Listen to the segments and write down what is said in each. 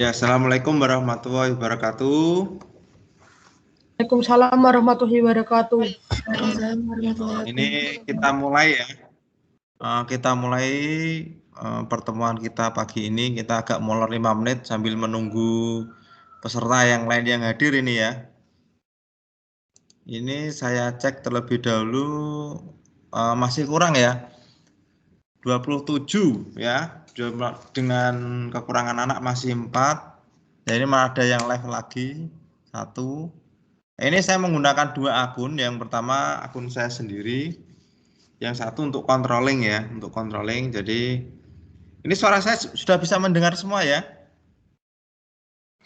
Ya, Assalamualaikum warahmatullahi wabarakatuh. Waalaikumsalam warahmatullahi wabarakatuh. Ini kita mulai ya. Kita mulai pertemuan kita pagi ini. Kita agak molor 5 menit sambil menunggu peserta yang lain yang hadir ini ya. Ini saya cek terlebih dahulu masih kurang ya. 27 ya. Dengan kekurangan anak masih 4. Ya ini malah ada yang live lagi. 1. Ini saya menggunakan 2 akun. Yang pertama akun saya sendiri. Yang satu untuk controlling ya, untuk controlling. Jadi ini suara saya sudah bisa mendengar semua ya?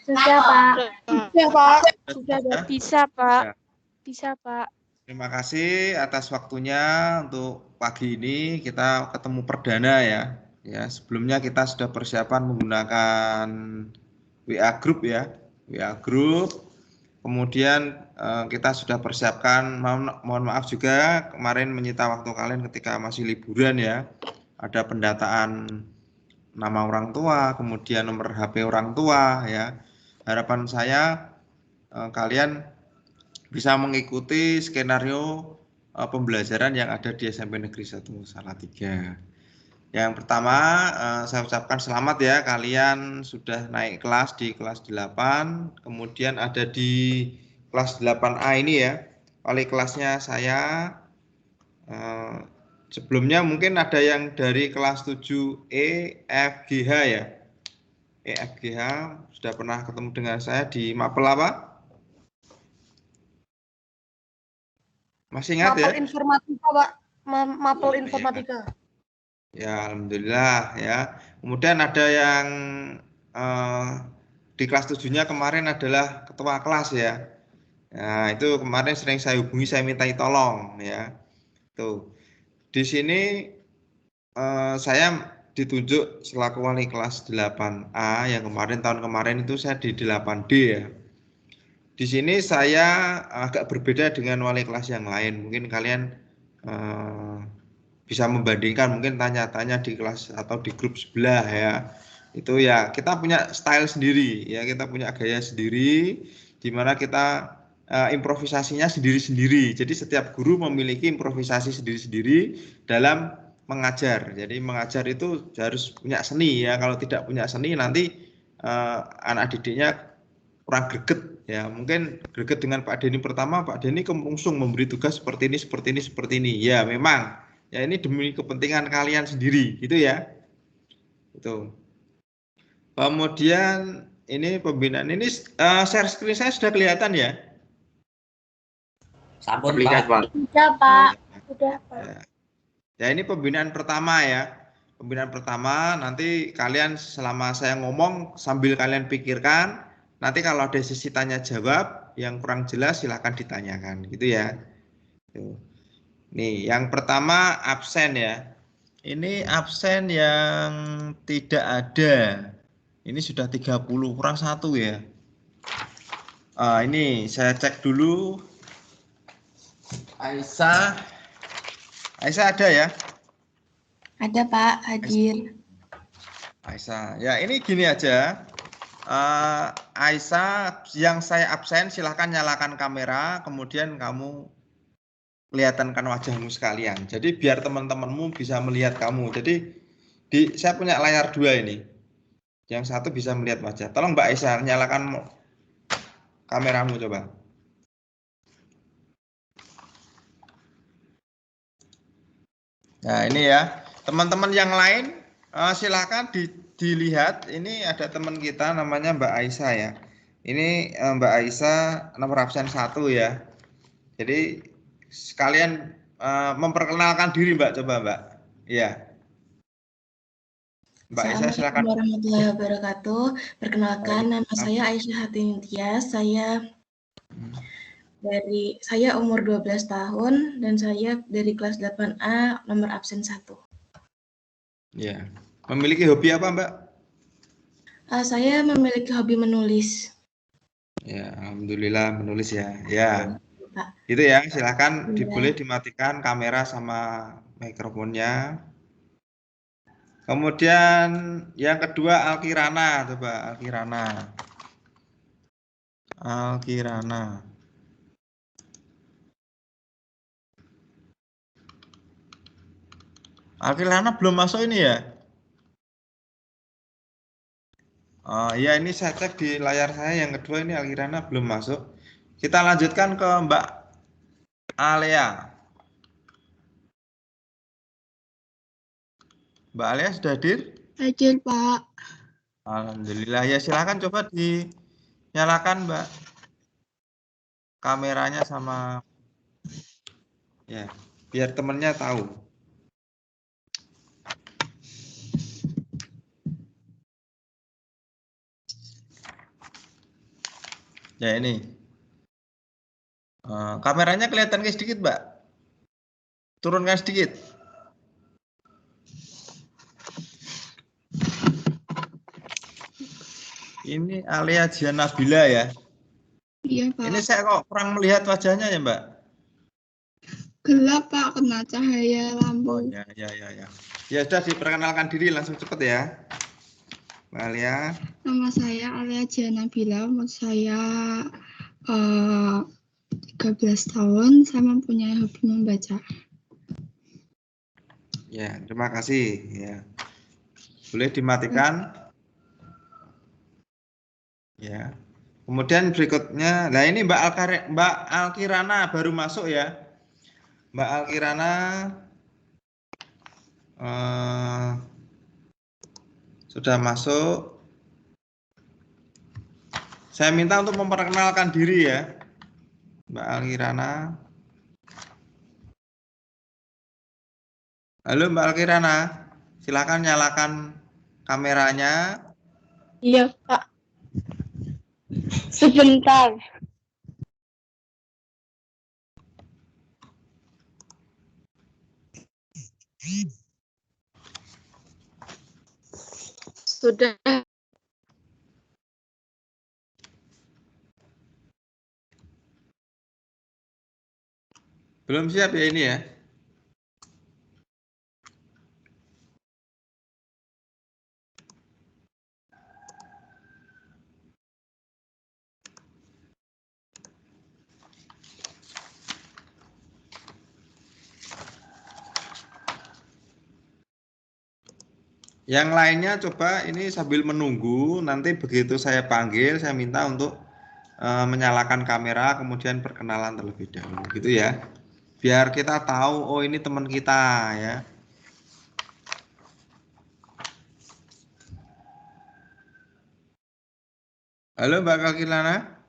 Sudah, Pak. Ya, Pak. Sudah ya? Bisa, Pak. Ya. Bisa, Pak. Terima kasih atas waktunya untuk pagi ini kita ketemu perdana ya. Ya, sebelumnya kita sudah persiapan menggunakan WA group ya. WA group. Kemudian kita sudah persiapkan, mohon maaf juga kemarin menyita waktu kalian ketika masih liburan ya. Ada pendataan nama orang tua, kemudian nomor HP orang tua ya. Harapan saya kalian bisa mengikuti skenario pembelajaran yang ada di SMP Negeri 1 Salatiga. Yang pertama saya ucapkan selamat ya, kalian sudah naik kelas di kelas 8, kemudian ada di kelas 8A ini ya. Wali kelasnya saya sebelumnya mungkin ada yang dari kelas 7E, F, G, H ya. E, F, G, H sudah pernah ketemu dengan saya di Mapel apa? Masih ingat ya? Mapel informatika, Pak. Mapel informatika. Ya, alhamdulillah ya. Kemudian ada yang di kelas 7-nya kemarin adalah ketua kelas ya. Nah, itu kemarin sering saya hubungi, saya mintai tolong ya. Tuh. Di sini saya ditunjuk selaku wali kelas 8A yang tahun kemarin itu saya di 8D ya. Di sini saya agak berbeda dengan wali kelas yang lain. Mungkin kalian bisa membandingkan, mungkin tanya-tanya di kelas atau di grup sebelah ya. Itu ya kita punya style sendiri ya, kita punya gaya sendiri di mana kita improvisasinya sendiri-sendiri. Jadi setiap guru memiliki improvisasi sendiri-sendiri dalam mengajar. Jadi mengajar itu harus punya seni ya. Kalau tidak punya seni nanti anak didiknya kurang greget ya. Mungkin greget dengan Pak Denny pertama, Pak Denny kemusung memberi tugas seperti ini, seperti ini, seperti ini. Ya memang ya ini demi kepentingan kalian sendiri gitu ya. Itu. Kemudian ini pembinaan ini share screen saya sudah kelihatan ya? Sampun Pak. Sudah, Pak. Sudah, Pak. Ya ini pembinaan pertama ya. Pembinaan pertama nanti kalian selama saya ngomong sambil kalian pikirkan, nanti kalau ada sesi tanya jawab yang kurang jelas silahkan ditanyakan gitu ya. Nih yang pertama absen ya. Ini absen yang tidak ada. Ini sudah 30 kurang 1 ya. Ini saya cek dulu. Aisyah ada ya? Ada, Pak. Hadir. Aisyah. Ya ini gini aja. Aisyah yang saya absen silahkan nyalakan kamera. Kemudian kamu kelihatankan wajahmu sekalian. Jadi biar teman-temanmu bisa melihat kamu. Jadi saya punya layar 2 ini. Yang satu bisa melihat wajah. Tolong Mbak Aisyah nyalakan kameramu coba. Nah ini ya. Teman-teman yang lain silahkan dilihat. Ini ada teman kita namanya Mbak Aisyah ya. Ini Mbak Aisyah nomor absen 1 ya. Jadi sekalian memperkenalkan diri Mbak, coba Mbak. Iya. Mbak Aisyah silakan. Assalamualaikum warahmatullahi wabarakatuh. Perkenalkan, nama saya Aisyah Hatintias. Saya umur 12 tahun dan saya dari kelas 8A nomor absen 1. Ya. Memiliki hobi apa, Mbak? Saya memiliki hobi menulis. Ya, alhamdulillah menulis ya. Ya. Pak. Itu ya, silakan boleh dimatikan kamera sama mikrofonnya. Kemudian yang kedua Alkirana, coba Alkirana. Alkirana. Alkirana belum masuk ini ya? Oh iya, ini saya cek di layar saya yang kedua ini Alkirana belum masuk. Kita lanjutkan ke Mbak Alea. Mbak Alea sudah hadir? Hadir, Pak. Alhamdulillah. Ya silakan coba dinyalakan Mbak kameranya sama ya biar temennya tahu. Ya ini kameranya kelihatan sedikit Mbak, turunkan sedikit. Ini Alea Nabila ya. Iya, Pak. Ini saya kok kurang melihat wajahnya ya Mbak. Gelap, Pak, kena cahaya lampu. Ya. Ya sudah diperkenalkan diri langsung cepet ya. Mbak Alia. Nama saya Alia Nabila, umur saya 13 tahun, saya mempunyai hobi membaca. Ya, terima kasih ya. Boleh dimatikan. Ya. Kemudian berikutnya, nah ini Mbak Alkirana baru masuk ya. Mbak Alkirana sudah masuk. Saya minta untuk memperkenalkan diri ya, Mbak Alkirana. Halo Mbak Alkirana, silakan nyalakan kameranya. Iya, Pak. Sebentar. Sudah. Belum siap ya ini ya? Yang lainnya coba ini sambil menunggu, nanti begitu saya panggil, saya minta untuk menyalakan kamera, kemudian perkenalan terlebih dahulu, gitu ya. Biar kita tahu, oh ini teman kita ya. Halo Mbak Alkirana.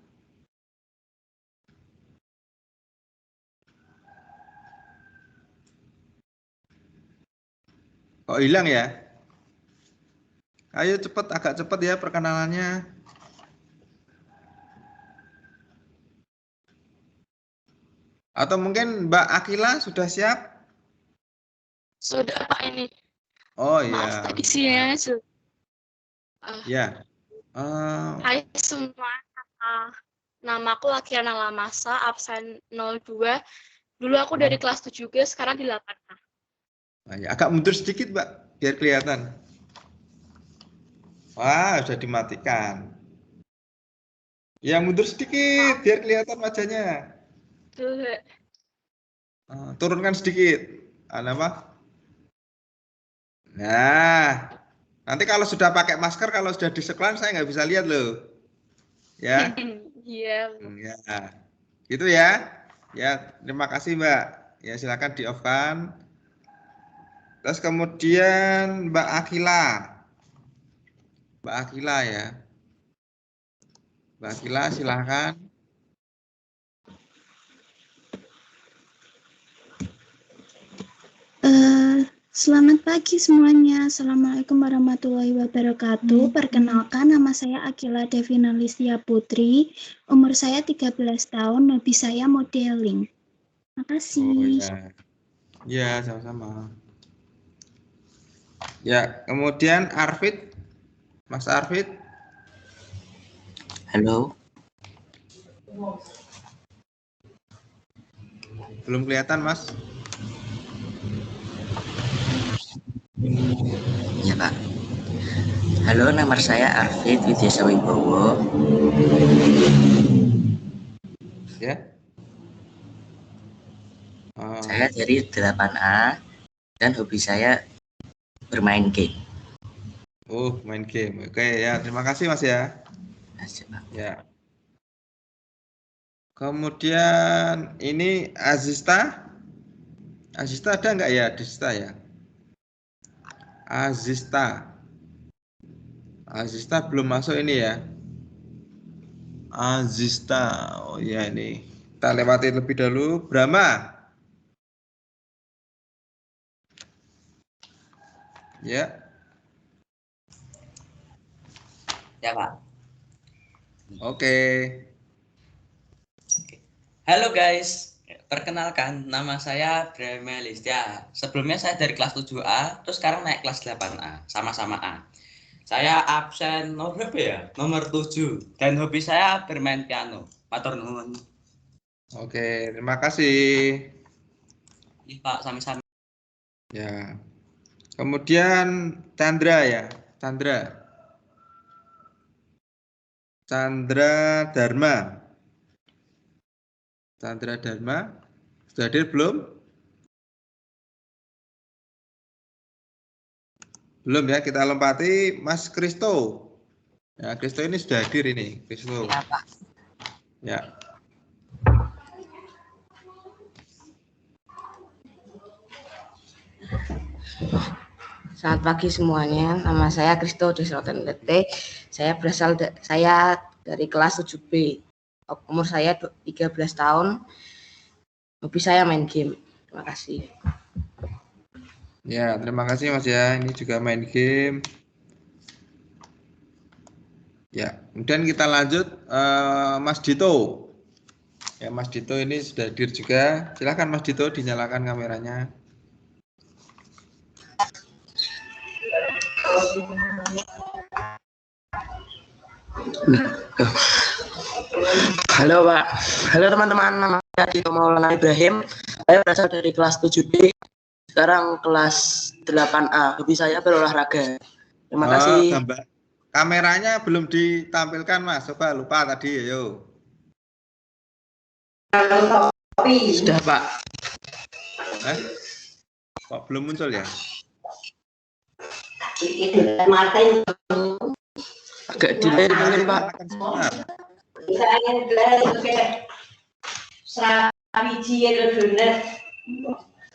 Kok hilang ya? Ayo cepet, agak cepet ya perkenalannya. Atau mungkin Mbak Akila sudah siap? Sudah Pak ini. Oh Maaf iya. tadi sinyalnya Ya. Hai semua. Namaku Lakiana Lamasa, absen 02. Dulu aku dari kelas 7 juga, sekarang di 8A. Agak mundur sedikit Mbak, biar kelihatan. Wah, sudah dimatikan. Ya mundur sedikit, biar kelihatan wajahnya. Turunkan sedikit. Apa? Nah, nanti kalau sudah pakai masker, kalau sudah di seklan, saya nggak bisa lihat loh. Ya. Iya. Ya. Gitu ya. Ya, terima kasih Mbak. Ya, silakan di-off-kan. Terus kemudian Mbak Akila. Mbak Akila ya. Mbak Akila silakan. Selamat pagi semuanya. Assalamualaikum warahmatullahi wabarakatuh. Perkenalkan, nama saya Akila Devina Listia Putri. Umur saya 13 tahun, hobi saya modeling. Makasih. Oh ya. Ya, sama-sama. Ya, kemudian Arvid. Mas Arvid. Halo. Belum kelihatan, Mas. Ya. Halo, nama saya Arvid Widyasa Wibowo. Ya. Saya dari 8A dan hobi saya bermain game. Oh, main game. Oke ya, terima kasih Mas ya. Ya. Kemudian ini Azista. Azista ada nggak ya? Azista ya. Azista. Azista belum masuk ini ya. Azista. Oh ya ini. Kita lewati lebih dahulu. Brahma. Ya. Ya, Pak. Oke. Halo guys, perkenalkan nama saya Brahma Listia. Sebelumnya saya dari kelas 7A, terus sekarang naik kelas 8A, sama-sama A. Saya absen nomor berapa ya? Nomor 7. Dan hobi saya bermain piano. Matur nuwun. Oke, terima kasih. Iya, Pak, sami-sami. Ya. Kemudian Chandra ya. Chandra. Chandra Dharma. Chandra Dharma. Sudah hadir belum? Belum ya, kita lompati Mas Kristo. Ya, Kristo ini sudah hadir ini. Kristo. Ya, Pak. Ya. Selamat pagi semuanya, nama saya Kristo Desroten Lete. Saya dari kelas 7B. Umur saya 13 tahun. Hobi saya main game. Terima kasih. Ya, terima kasih Mas ya. Ini juga main game. Ya, kemudian kita lanjut Mas Dito. Ya, Mas Dito ini sudah hadir juga. Silakan Mas Dito dinyalakan kameranya. Halo Pak. Halo teman-teman, nama saya Dito Maulana Ibrahim. Saya berasal dari kelas 7B, sekarang kelas 8A. Hobi saya berolahraga. Terima kasih. Kameranya belum ditampilkan Mas. Coba lupa tadi, ayo. Sudah Pak. Kok belum muncul ya? Agak delay mungkin Pak.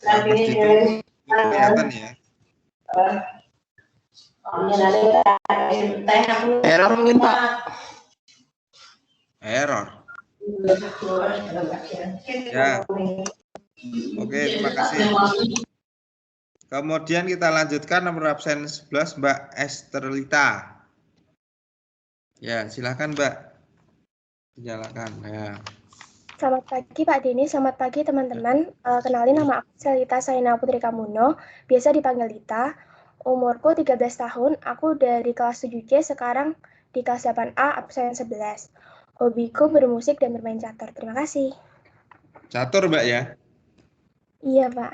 Kelihatan ya. Error mungkin Pak. Error. Ya. Oke, terima kasih. Kemudian kita lanjutkan nomor absen 11 Mbak Esterlita. Ya, silakan Mbak. Dinyalakan. Ya. Selamat pagi Pak Denny, selamat pagi teman-teman. Kenalin nama aku Selita Saina Putri Kamuno, biasa dipanggil Lita. Umurku 13 tahun, aku dari kelas 7C, sekarang di kelas 8A, absen 11. Hobiku bermusik dan bermain catur. Terima kasih. Catur Mbak ya? Iya Pak.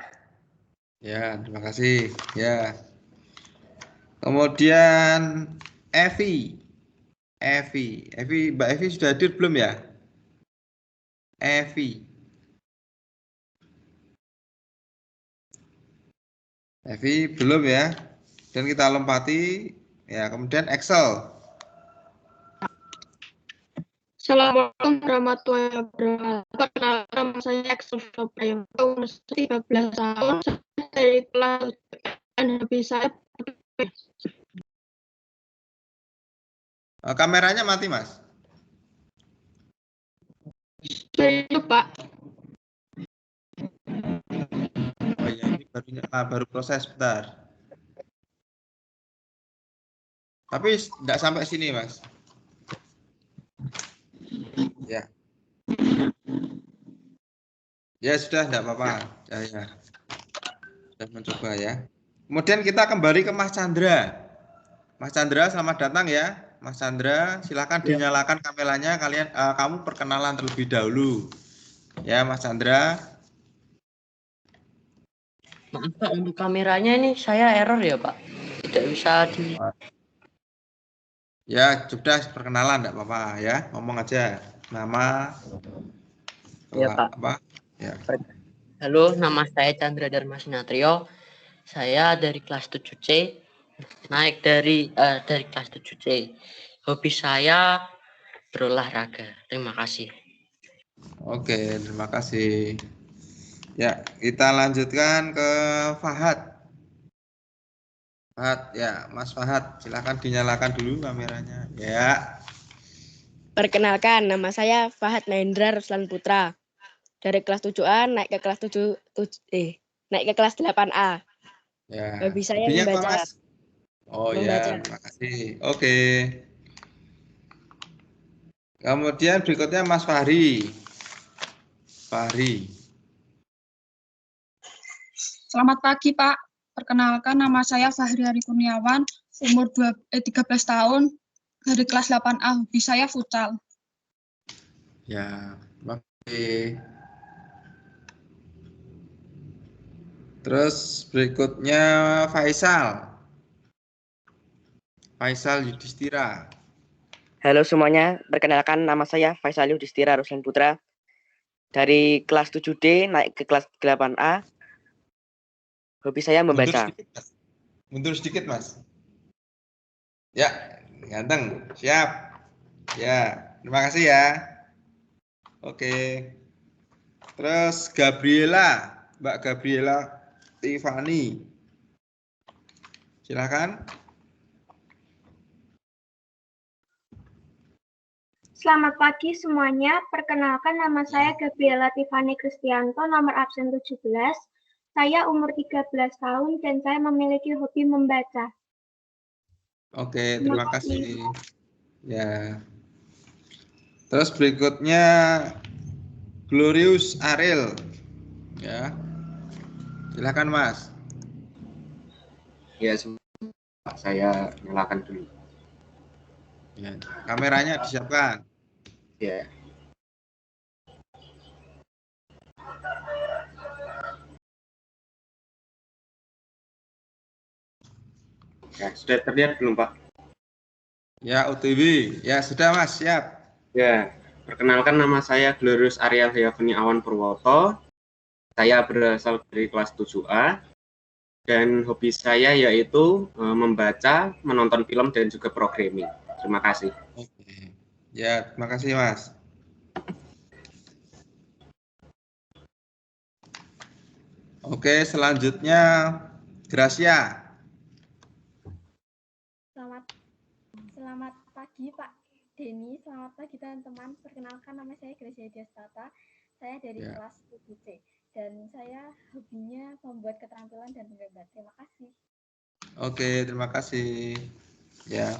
Ya, terima kasih. Ya. Kemudian Evi. Mbak Evi sudah hadir belum ya? Evi belum ya? Dan kita lompati. Ya, kemudian Excel. Assalamualaikum warahmatullahi wabarakatuh. Perkenalkan nama saya Excel Sobrayung. Umur 13 tahun, saya dari kelas dan hobi saya. Kameranya mati, Mas. Itu, Pak. Oh ya, ini baru proses, bentar. Tapi tidak sampai sini, Mas. Ya. Ya sudah, tidak apa-apa. Ya. Sudah mencoba ya. Kemudian kita kembali ke Mas Chandra. Mas Chandra, selamat datang ya. Mas Chandra, silakan dinyalakan kameranya. Kamu perkenalan terlebih dahulu. Ya, Mas Chandra. Maaf Pak, untuk kameranya ini saya error ya Pak. Tidak bisa di... Ya, sudah perkenalan enggak apa-apa ya. Ngomong aja. Nama Ya, Pak. apa? Ya. Halo, nama saya Chandra Dharma Sinatrio. Saya dari kelas 7C, naik dari kelas 7C. Hobi saya berolahraga. Terima kasih. Oke, terima kasih. Ya, kita lanjutkan ke Fahad. Fahad, ya, Mas Fahad, silakan dinyalakan dulu kameranya. Ya. Perkenalkan, nama saya Fahad Naindra Ruslan Putra. Dari kelas 7A naik ke kelas 8A. Ya. Hobi saya Hobinya apa, membaca. Mas? Oh Membaca. ya, terima kasih. Oke. Kemudian berikutnya Mas Fahri. Fahri. Selamat pagi, Pak. Perkenalkan, nama saya Fahri Hari Kurniawan, umur 13 tahun, dari kelas 8A. Hobi saya futsal. Ya, terima kasih. Terus berikutnya Faisal. Faisal Yudhistira. Halo semuanya, perkenalkan nama saya Faisal Yudhistira Ruslan Putra. Dari kelas 7D naik ke kelas 8A. Hobi saya membaca. Mundur sedikit, Mas. Ya, ganteng. Siap. Ya, terima kasih ya. Oke. Terus Gabriela, Mbak Gabriela Tiffany. Silakan. Selamat pagi semuanya. Perkenalkan, nama saya Gabriela Tiffany Kristianto, nomor absen 17. Saya umur 13 tahun dan saya memiliki hobi membaca. Oke, terima kasih. Ya. Terus berikutnya Glorious Ariel. Ya. Silakan, Mas. Ya, saya nyalakan dulu. Ya, kameranya disiapkan. Ya. Ya, sudah terlihat belum, Pak? Ya, OTW. Ya, sudah, Mas. Siap. Ya, perkenalkan nama saya Glorious Ariel Hayafuni Awan Purwoto. Saya berasal dari kelas 7A. Dan hobi saya yaitu membaca, menonton film, dan juga programming. Terima kasih. Oke. Ya, terima kasih, Mas. Oke, selanjutnya Gracia. Selamat pagi Pak Denny, selamat pagi teman-teman. Perkenalkan, nama saya Gracia Diastata. Saya dari kelas 7C dan saya hobinya membuat keterampilan dan menggambar. Terima kasih. Oke, terima kasih. Ya.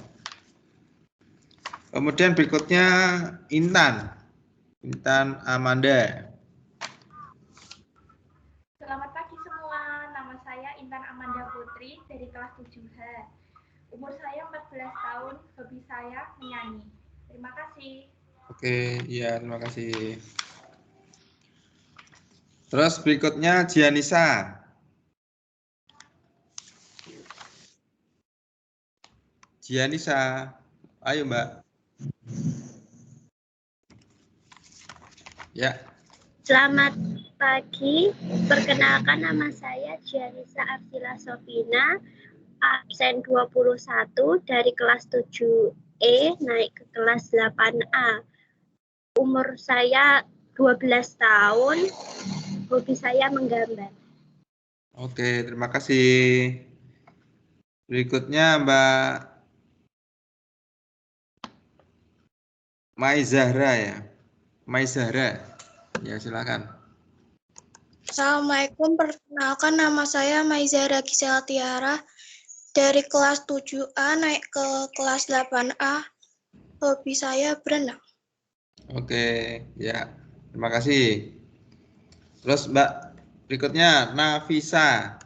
Kemudian berikutnya Intan. Intan Amanda. Selamat pagi semua, nama saya Intan Amanda Putri dari kelas 7H. Umur saya 14 tahun, hobi saya menyanyi. Terima kasih. Oke, iya terima kasih. Terus berikutnya Gianisa. Gianisa, ayo Mbak. Ya. Selamat pagi, perkenalkan nama saya Gianisa Arsila Sofina, absen 21 dari kelas 7E naik ke kelas 8A. Umur saya 12 tahun, hobi saya menggambar. Oke, terima kasih. Berikutnya Mbak Mai Zahra ya. Mai Zahra. Ya, silakan. Assalamualaikum, perkenalkan nama saya Mai Zahra Gisela Tiara. Dari kelas 7A naik ke kelas 8A, hobi saya berenang. Oke, ya. Terima kasih. Terus Mbak, berikutnya Nafisa.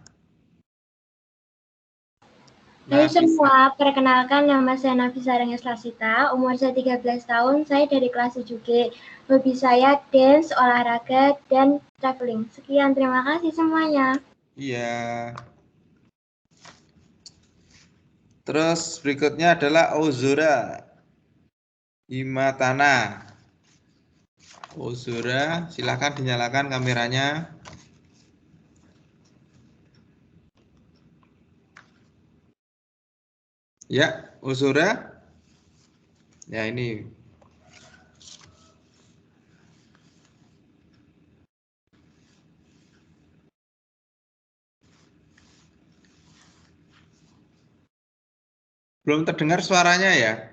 Hai semua, perkenalkan nama saya Nafisa Renges Lasita, umur saya 13 tahun, saya dari kelas 7G. Hobi saya dance, olahraga, dan traveling. Sekian, terima kasih semuanya. Iya. Terus berikutnya adalah Ozora Himatana. Ozora, silakan dinyalakan kameranya. Ya, Ozora. Ya, ini. Belum terdengar suaranya ya?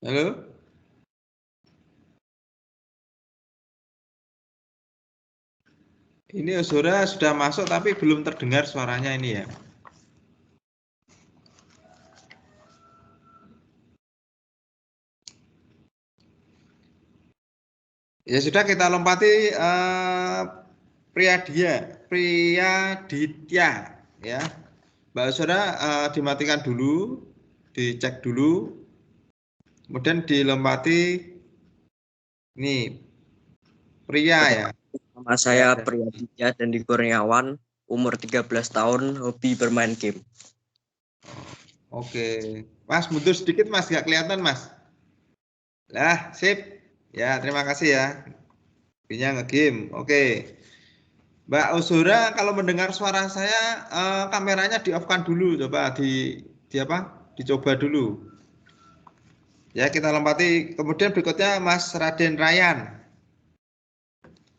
Halo? Ini Ozora sudah masuk tapi belum terdengar suaranya ini ya. Ya sudah, kita lompati Priyaditya ya. Mbak Ozora dimatikan dulu, dicek dulu. Kemudian dilompati ini Pria ya. Nama saya Priyaditya dan Kurniawan, umur 13 tahun, hobi bermain game. Oke, Mas mundur sedikit Mas, nggak kelihatan Mas. Lah, sip. Ya, terima kasih ya. Hobinya nge-game. Oke. Mbak Ozora, kalau mendengar suara saya, kameranya di-off-kan dulu, coba dicoba dulu. Ya, kita lompati. Kemudian berikutnya Mas Raden Ryan.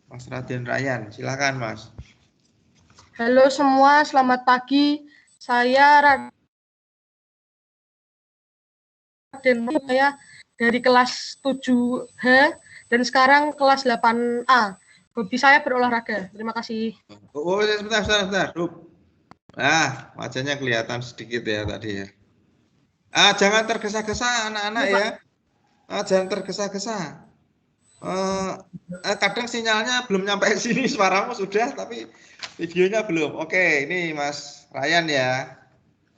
Mas Raden Ryan, silakan Mas. Halo semua, selamat pagi. Saya Raden, saya dari kelas 7H dan sekarang kelas 8A. Hobi saya berolahraga. Terima kasih. Oh, sebentar. Nah, wajahnya kelihatan sedikit ya tadi ya. Jangan tergesa-gesa anak-anak ya. Jangan tergesa-gesa. Kadang sinyalnya belum nyampe sini, suaramu sudah tapi videonya belum. Oke, ini Mas Ryan ya.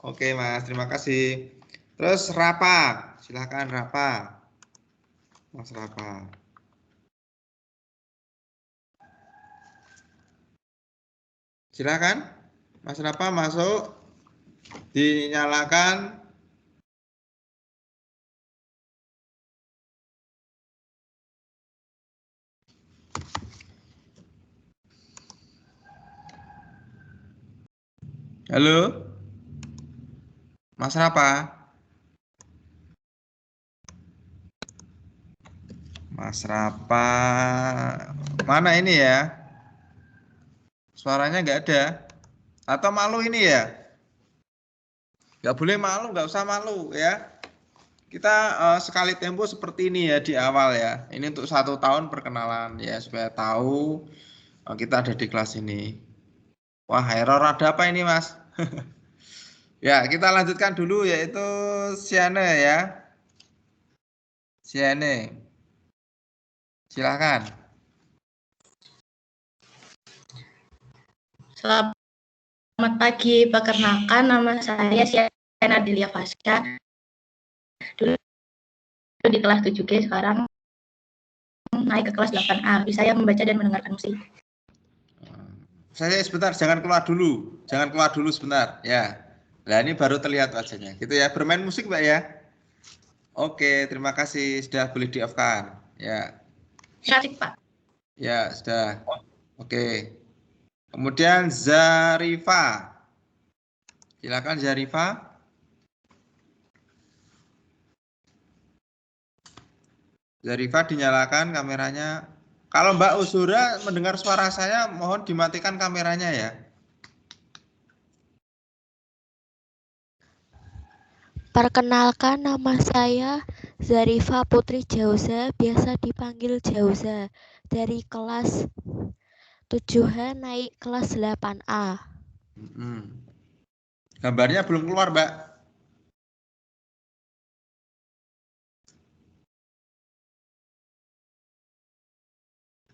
Oke Mas, terima kasih. Terus Rapa, silakan Rapa. Mas Rapa. Silakan Mas Rapa masuk, dinyalakan. Halo, Mas Rapa. Mas Rapa, mana ini ya? Suaranya nggak ada. Atau malu ini ya? Nggak boleh malu, nggak usah malu ya. Kita sekali tempo seperti ini ya di awal ya. Ini untuk 1 tahun perkenalan ya, supaya tahu kita ada di kelas ini. Wah, error ada apa ini Mas? Ya, kita lanjutkan dulu yaitu Siane ya. Siane. Silakan. Selamat pagi, perkenalkan nama saya Siana Delia Fasca. Dulu di kelas 7G, sekarang naik ke kelas 8A. Bisa saya membaca dan mendengarkan musik. Saya sebentar, jangan keluar dulu sebentar ya. Nah, ini baru terlihat wajahnya. Gitu ya, bermain musik Mbak ya. Oke, terima kasih, sudah boleh di-off-kan ya. Cantik Pak. Ya, sudah. Oke. Kemudian Zarifa. Silakan Zarifa. Zarifa dinyalakan kameranya. Kalau Mbak Ozora mendengar suara saya, mohon dimatikan kameranya ya. Perkenalkan, nama saya Zarifa Putri Jauza, biasa dipanggil Jauza, dari kelas 7H naik kelas 8A. Gambarnya belum keluar, Mbak.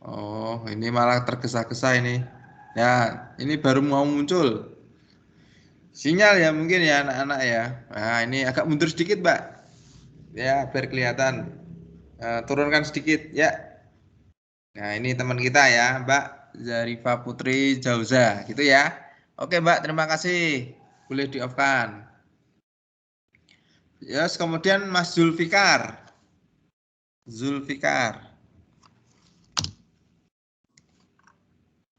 Oh, ini malah tergesa-gesa ini. Ya, ini baru mau muncul. Sinyal ya mungkin ya anak-anak ya. Nah, ini agak mundur sedikit, Mbak. Ya, biar kelihatan. Turunkan sedikit, ya. Nah, ini teman kita ya, Mbak Zarifa Putri Jauza, gitu ya. Oke Mbak, terima kasih. Boleh di-off-kan. Yes, kemudian Mas Zulfikar.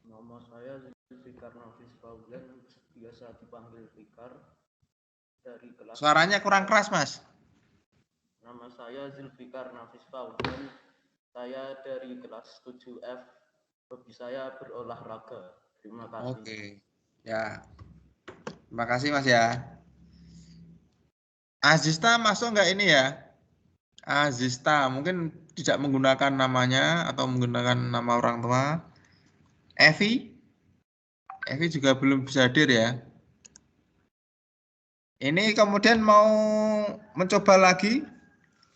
Nama saya Zulfikar Nafis Fauzan, biasa dipanggil Fikar, dari kelas. Suaranya kurang keras, Mas. Nama saya Zulfikar Nafis Fauzan, saya dari kelas 7F, hobi saya berolahraga. Terima kasih. Oke, ya. Terima kasih Mas ya. Azista masuk nggak ini ya? Azista mungkin tidak menggunakan namanya atau menggunakan nama orang tua. Evi juga belum bisa hadir ya. Ini kemudian mau mencoba lagi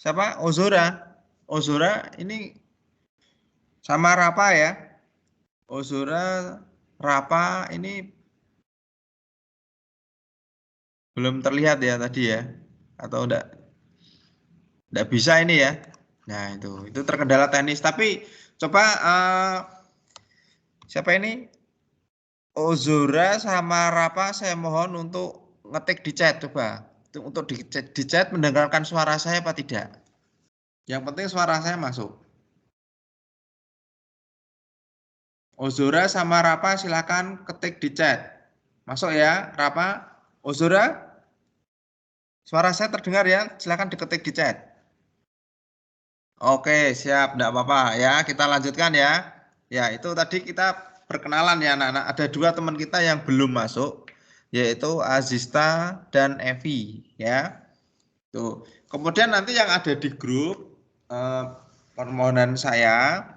siapa? Ozora ini sama Rapa ya. Ozora, Rapa ini belum terlihat ya tadi ya, atau enggak bisa ini ya. Nah itu terkendala teknis. Tapi coba siapa ini? Ozora sama Rapa saya mohon untuk ngetik di chat coba. Untuk di chat mendengarkan suara saya apa tidak. Yang penting suara saya masuk. Ozora sama Rapa silakan ketik di chat. Masuk ya, Rapa. Ozora, suara saya terdengar ya, silakan diketik di chat. Oke, siap, enggak apa-apa ya, kita lanjutkan ya. Ya, itu tadi kita perkenalan ya anak-anak. Ada dua teman kita yang belum masuk, yaitu Azista dan Evi ya. Tuh. Kemudian nanti yang ada di grup permohonan saya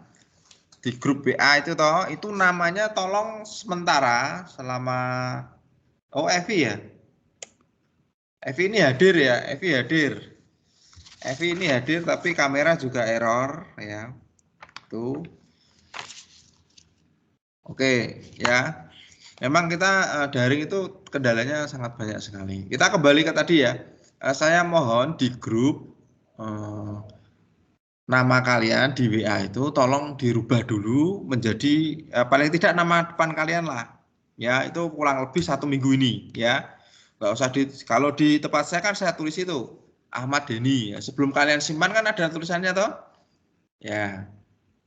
di grup WA itu namanya tolong sementara selama Evi ya. Evi ini hadir ya, Evi ini hadir tapi kamera juga error ya. Tuh. Oke, ya. Memang kita daring itu kendalanya sangat banyak sekali. Kita kembali ke tadi ya. Saya mohon di grup nama kalian di WA itu tolong dirubah dulu menjadi paling tidak nama depan kalian lah. Ya, itu kurang lebih 1 minggu ini ya. Nggak usah kalau di tempat saya kan saya tulis itu Ahmad Deni ya. Sebelum kalian simpan kan ada tulisannya toh ya,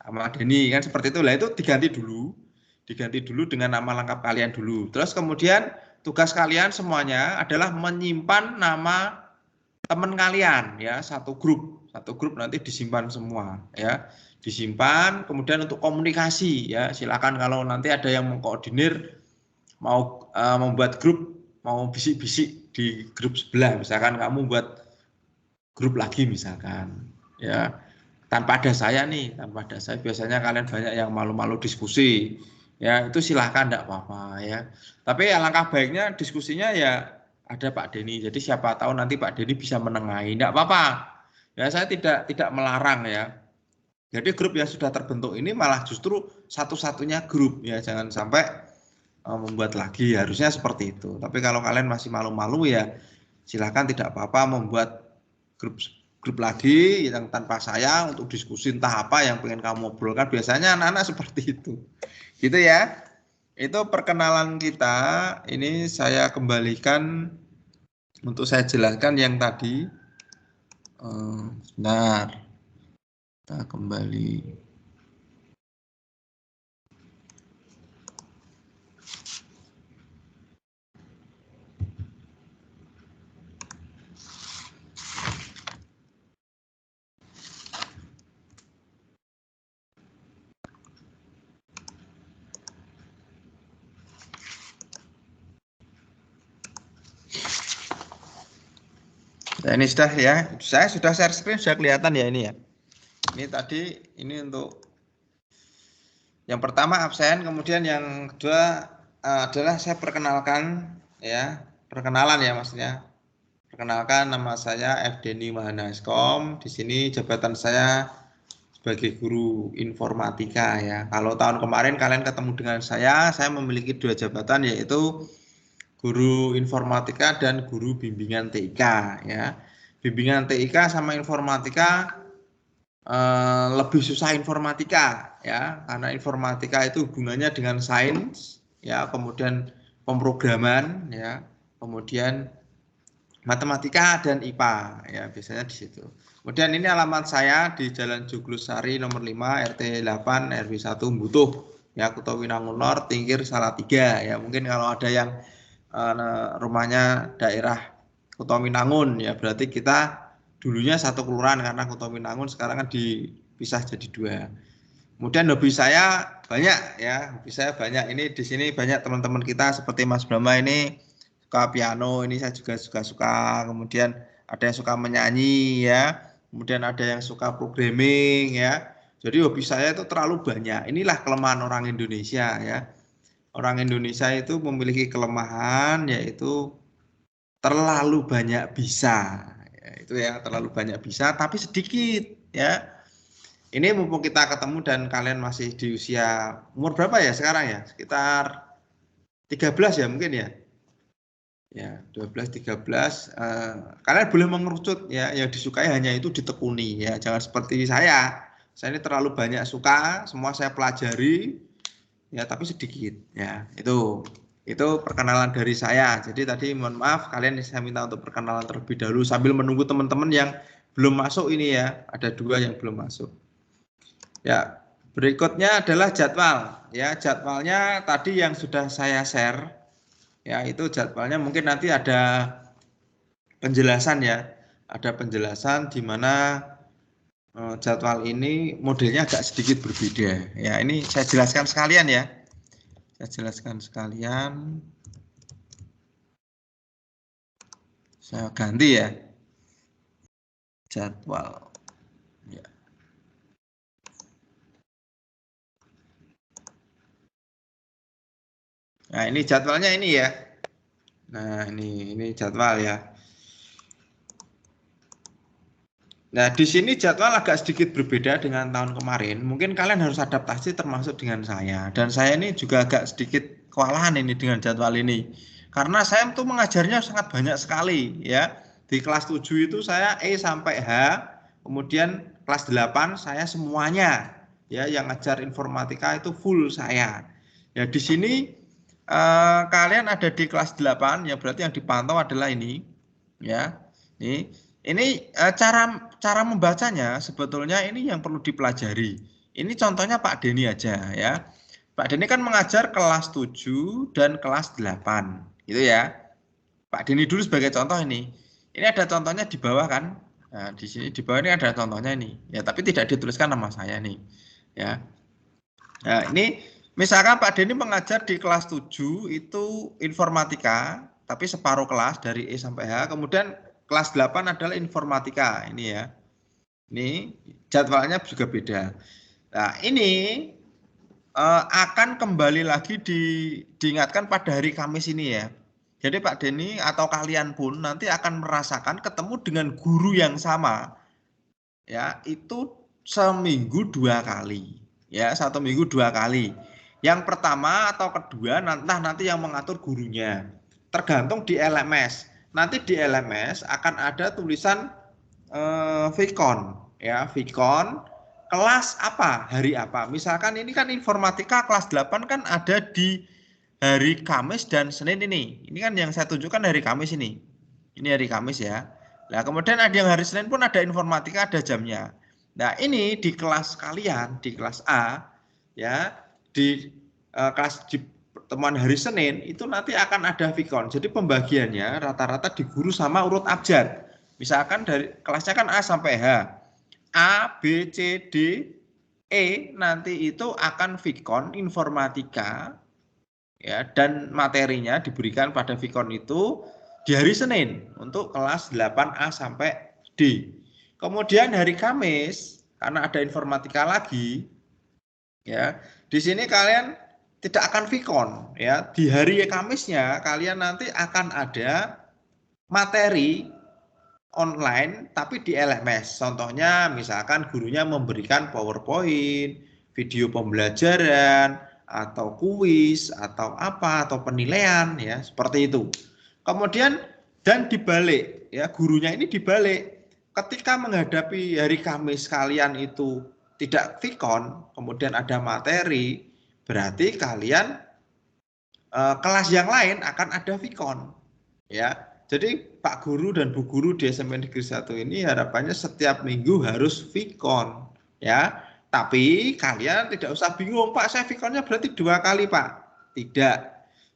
Ahmad Deni kan seperti itu lah. Itu diganti dulu dengan nama lengkap kalian dulu. Terus kemudian tugas kalian semuanya adalah menyimpan nama teman kalian ya, satu grup nanti disimpan semua ya, disimpan. Kemudian untuk komunikasi ya, silakan kalau nanti ada yang mengkoordinir mau membuat grup, mau bisik-bisik di grup sebelah, misalkan kamu buat grup lagi misalkan ya, tanpa ada saya biasanya kalian banyak yang malu-malu diskusi ya, itu silahkan enggak apa-apa ya. Tapi alangkah baiknya diskusinya ya ada Pak Deni, jadi siapa tahu nanti Pak Deni bisa menengahi, enggak apa-apa ya, saya tidak melarang ya. Jadi grup yang sudah terbentuk ini malah justru satu-satunya grup ya, jangan sampai membuat lagi, harusnya seperti itu. Tapi kalau kalian masih malu-malu ya silahkan, tidak apa-apa membuat grup lagi yang tanpa saya untuk diskusi entah apa yang pengen kamu obrolkan. Biasanya anak-anak seperti itu gitu ya. Itu perkenalan kita. Ini saya kembalikan untuk saya jelaskan yang tadi. Sebentar, kita kembali. Nah, ini sudah ya, saya sudah share screen, sudah kelihatan ya ini ya. Ini tadi, ini untuk yang pertama absen, kemudian yang kedua adalah saya perkenalkan ya, perkenalan ya maksudnya. Perkenalkan, nama saya F. Deni Mahanaskom. Di sini jabatan saya sebagai guru informatika ya. Kalau tahun kemarin kalian ketemu dengan saya memiliki 2 jabatan, yaitu guru informatika dan guru bimbingan TIK ya. Bimbingan TIK sama informatika lebih susah informatika ya, karena informatika itu hubungannya dengan sains ya, kemudian pemrograman ya, kemudian matematika dan IPA ya, biasanya di situ. Kemudian ini alamat saya di Jalan Joglusari nomor 5 RT 8 RW 1 Butuh ya, Kutowinangun Nor, Tingkir Salatiga ya. Mungkin kalau ada yang rumahnya daerah Kutowinangun ya, berarti kita dulunya satu kelurahan, karena Kutowinangun sekarang kan dipisah jadi 2. Kemudian hobi saya banyak ya, hobi saya banyak. Ini di sini banyak teman-teman kita seperti Mas Brahma ini suka piano, ini saya juga suka. Kemudian ada yang suka menyanyi ya, kemudian ada yang suka programming ya. Jadi hobi saya itu terlalu banyak. Inilah kelemahan orang Indonesia ya. Orang Indonesia itu memiliki kelemahan, yaitu terlalu banyak bisa. Itu ya, terlalu banyak bisa tapi sedikit ya. Ini mumpung kita ketemu dan kalian masih di usia umur berapa ya sekarang ya, sekitar 13 ya mungkin ya, ya 12 13, kalian boleh mengerucut ya, yang disukai hanya itu ditekuni ya, jangan seperti saya ini terlalu banyak suka, semua saya pelajari ya tapi sedikit ya. Itu perkenalan dari saya. Jadi tadi mohon maaf, kalian saya minta untuk perkenalan terlebih dahulu sambil menunggu teman-teman yang belum masuk ini ya. Ada 2 yang belum masuk. Ya, berikutnya adalah jadwal. Ya, jadwalnya tadi yang sudah saya share. Ya, itu jadwalnya mungkin nanti ada penjelasan ya. Ada penjelasan di mana jadwal ini modelnya agak sedikit berbeda. Ya, ini saya jelaskan sekalian ya. Saya jelaskan sekalian. Saya ganti ya jadwal. Ya. Nah ini jadwalnya ini ya. Nah ini jadwal ya. Nah di sini jadwal agak sedikit berbeda dengan tahun kemarin. Mungkin kalian harus adaptasi termasuk dengan saya. Dan saya ini juga agak sedikit kewalahan ini dengan jadwal ini. Karena saya tuh mengajarnya sangat banyak sekali ya. Di kelas 7 itu saya E sampai H. Kemudian kelas 8 saya semuanya ya, yang ngajar informatika itu full saya. Ya di sini kalian ada di kelas 8 ya, berarti yang dipantau adalah ini ya. Ini cara membacanya sebetulnya ini yang perlu dipelajari. Ini contohnya Pak Denny aja ya. Pak Denny kan mengajar kelas 7 dan kelas 8 gitu ya. Pak Denny dulu sebagai contoh ini. Ini ada contohnya di bawah kan. Nah, di sini di bawah ini ada contohnya ini. Ya, tapi tidak dituliskan nama saya nih. Ya. Nah, ini misalkan Pak Denny mengajar di kelas 7 itu informatika, tapi separuh kelas dari E sampai H. Kemudian kelas 8 adalah informatika, ini ya. Ini jadwalnya juga beda. Nah, ini akan kembali lagi diingatkan pada hari Kamis ini ya. Jadi Pak Denny atau kalian pun nanti akan merasakan ketemu dengan guru yang sama. Ya, itu seminggu 2 kali. Ya, 1 minggu 2 kali. Yang pertama atau kedua nanti yang mengatur gurunya. Tergantung di LMS. Nanti di LMS akan ada tulisan Vkon ya, Vkon kelas apa, hari apa. Misalkan ini kan informatika kelas 8 kan ada di hari Kamis dan Senin ini. Ini kan yang saya tunjukkan hari Kamis ini. Ini hari Kamis ya. Nah, kemudian ada yang hari Senin pun ada informatika, ada jamnya. Nah, ini di kelas kalian, di kelas A ya, di kelas di pertemuan hari Senin itu nanti akan ada Vkon. Jadi pembagiannya rata-rata di guru sama urut abjad. Misalkan dari kelasnya kan A sampai H. A, B, C, D, E nanti itu akan Vkon informatika ya, dan materinya diberikan pada Vkon itu di hari Senin untuk kelas 8A sampai D. Kemudian hari Kamis karena ada informatika lagi ya, di sini kalian tidak akan Vkon ya. Di hari Kamisnya kalian nanti akan ada materi online tapi di LMS. Contohnya misalkan gurunya memberikan PowerPoint, video pembelajaran atau kuis atau apa atau penilaian ya, seperti itu. Kemudian dan dibalik ya, gurunya ini dibalik. ketika menghadapi hari Kamis kalian itu tidak vikon, kemudian ada materi, berarti kalian kelas yang lain akan ada vikon. Ya, jadi Pak Guru dan Bu Guru di SMP Negeri 1 ini harapannya setiap minggu harus vikon. Ya, tapi kalian tidak usah bingung, Pak, saya vikonnya berarti 2 kali, Pak. Tidak.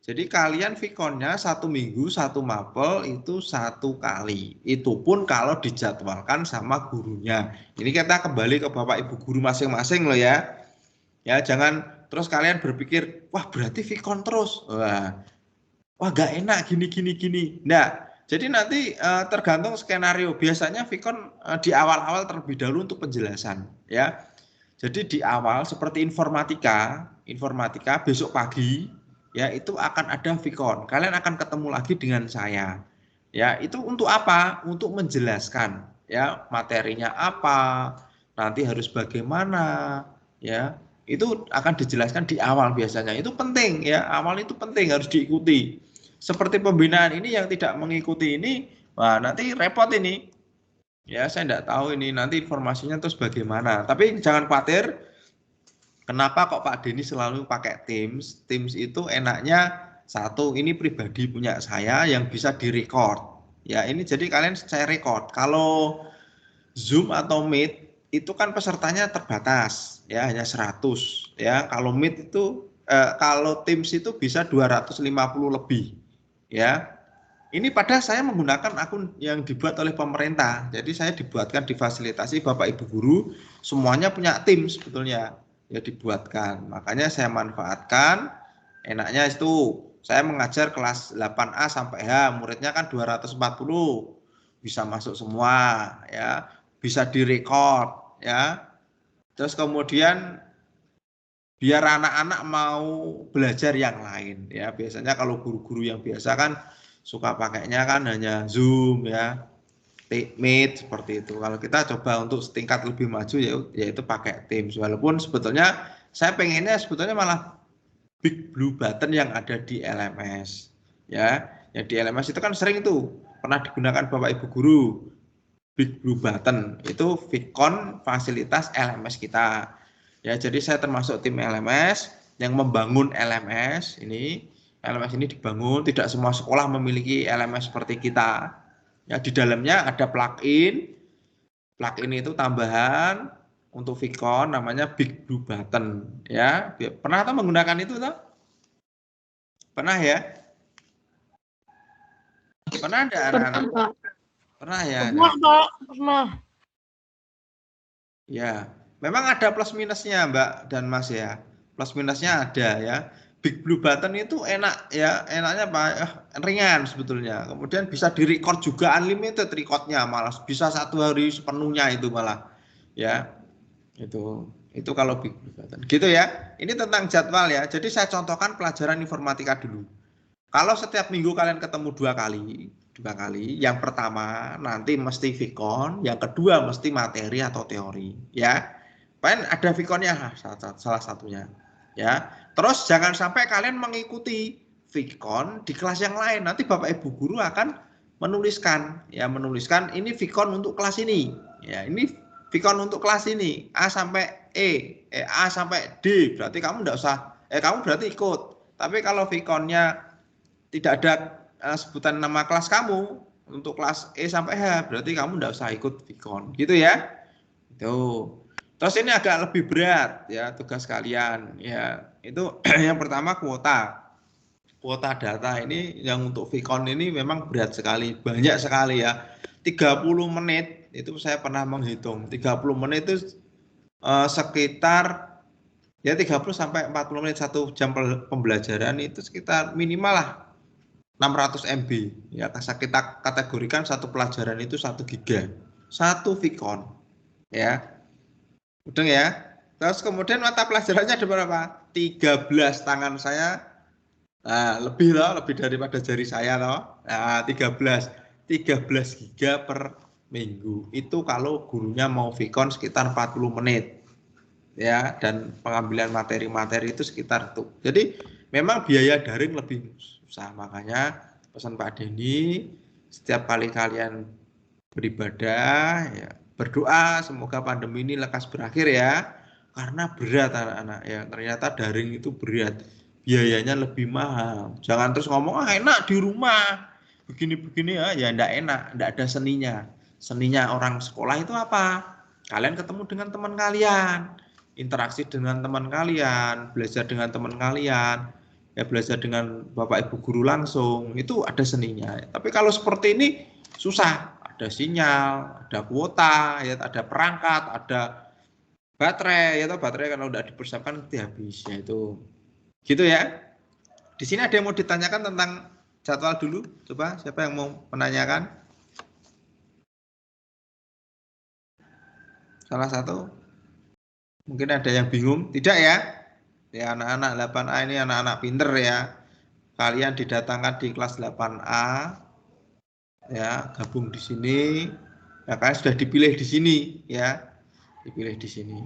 Jadi kalian vikonnya 1 minggu 1 mapel itu 1 kali. Itu pun kalau dijadwalkan sama gurunya. Ini kita kembali ke Bapak Ibu guru masing-masing loh ya. Ya, jangan terus kalian berpikir, wah berarti vikon terus. Wah gak enak gini. Nah, jadi nanti tergantung skenario. Biasanya vikon di awal-awal terlebih dahulu untuk penjelasan ya. Jadi di awal seperti informatika besok pagi ya itu akan ada vikon. Kalian akan ketemu lagi dengan saya. Ya, itu untuk apa? Untuk menjelaskan ya materinya apa, nanti harus bagaimana ya. Itu akan dijelaskan di awal biasanya. Itu penting ya, awal itu penting harus diikuti. Seperti pembinaan ini yang tidak mengikuti ini, wah nanti repot ini. Ya, saya tidak tahu ini nanti informasinya terus bagaimana. Tapi jangan khawatir. Kenapa kok Pak Denny selalu pakai Teams? Teams itu enaknya satu, ini pribadi punya saya yang bisa direcord. Ya, ini jadi kalian saya record. Kalau Zoom atau Meet itu kan pesertanya terbatas, ya hanya 100. Ya, kalau Meet itu kalau Teams itu bisa 250 lebih. Ya. Ini padahal saya menggunakan akun yang dibuat oleh pemerintah. Jadi saya dibuatkan difasilitasi Bapak Ibu guru semuanya punya Teams sebetulnya. Ya dibuatkan, makanya saya manfaatkan. Enaknya itu saya mengajar kelas 8A sampai H, muridnya kan 240, bisa masuk semua ya, bisa direkord ya. Terus kemudian biar anak-anak mau belajar yang lain ya. Biasanya kalau guru-guru yang biasa kan suka pakainya kan hanya Zoom ya, Meet seperti itu. Kalau kita coba untuk setingkat lebih maju yaitu pakai Teams. Walaupun sebetulnya saya pengennya sebetulnya malah Big Blue Button yang ada di LMS. Ya, yang di LMS itu kan sering itu pernah digunakan Bapak Ibu guru. Big Blue Button itu vikon fasilitas LMS kita. Ya, jadi saya termasuk tim LMS yang membangun LMS ini. LMS ini dibangun, tidak semua sekolah memiliki LMS seperti kita. Ya, di dalamnya ada plugin. Plugin itu tambahan untuk vikon namanya Big Blue Button ya. Pernah atau menggunakan itu toh? Pernah ya? Pernah ada anak-anak? Pernah ya? Pernah. Ya, memang ada plus minusnya Mbak dan Mas ya. Plus minusnya ada ya. Big Blue Button itu enak ya, enaknya apa? Ringan sebetulnya. Kemudian bisa direcord juga, unlimited recordnya, malah bisa 1 hari sepenuhnya itu malah ya. Itu kalau Big Blue Button. Gitu ya. Ini tentang jadwal ya. Jadi saya contohkan pelajaran informatika dulu. Kalau setiap minggu kalian ketemu 2 kali. Yang pertama nanti mesti vikon, yang kedua mesti materi atau teori ya. Paling ada vikonnya salah satunya. Ya, terus jangan sampai kalian mengikuti vikon di kelas yang lain. Nanti Bapak Ibu guru akan menuliskan ini vikon untuk kelas ini. Ya, ini vikon untuk kelas ini A sampai A sampai D. Berarti kamu enggak usah kamu berarti ikut. Tapi kalau vikonnya tidak ada sebutan nama kelas kamu untuk kelas E sampai H, berarti kamu enggak usah ikut vikon. Gitu ya. Itu. Terus ini agak lebih berat ya tugas kalian ya. Itu yang pertama kuota data ini yang untuk vikon ini memang berat sekali, banyak sekali ya. 30 menit itu saya pernah menghitung. 30 menit itu sekitar ya 30 sampai 40 menit 1 jam pembelajaran itu sekitar minimal lah 600 MB ya. Kita kategorikan satu pelajaran itu 1 giga. 1 vikon ya. Udah ya. Terus kemudian mata pelajarannya ada berapa? 13 tangan saya. Nah, lebih daripada jari saya loh. Nah, 13 giga per minggu. Itu kalau gurunya mau vikon sekitar 40 menit. Ya, dan pengambilan materi-materi itu sekitar itu. Jadi memang biaya daring lebih susah. Makanya pesan Pak Denny, setiap kali kalian beribadah, ya, berdoa semoga pandemi ini lekas berakhir ya. Karena berat anak-anak ya, ternyata daring itu berat, biayanya lebih mahal. Jangan terus ngomong enak di rumah, begini-begini ya enggak enak, enggak ada seninya. Seninya orang sekolah itu apa? Kalian ketemu dengan teman kalian, interaksi dengan teman kalian, belajar dengan teman kalian, ya belajar dengan Bapak Ibu guru langsung, itu ada seninya. Tapi kalau seperti ini susah, ada sinyal, ada kuota, ya ada perangkat, ada baterai, ya baterai kalau udah dipersiapkan nanti habis, ya itu. Gitu ya. Di sini ada yang mau ditanyakan tentang jadwal dulu? Coba siapa yang mau menanyakan? Salah satu? Mungkin ada yang bingung? Tidak ya? Ya anak-anak 8A ini anak-anak pinter ya. Kalian didatangkan di kelas 8A. Ya, gabung di sini. Ya, kalian sudah dipilih di sini ya. Dipilih di sini.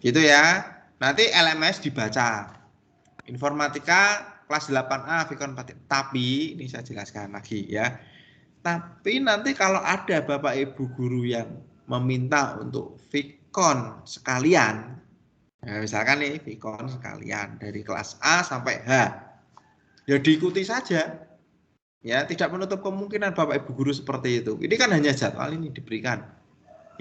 Gitu ya. Nanti LMS dibaca. Informatika kelas 8A Vicon 4. Tapi ini saya jelaskan lagi ya. Tapi nanti kalau ada Bapak Ibu guru yang meminta untuk Vicon sekalian, ya misalkan nih Vicon sekalian dari kelas A sampai H, ya diikuti saja. Ya, tidak menutup kemungkinan Bapak Ibu guru seperti itu. Ini kan hanya jadwal ini diberikan.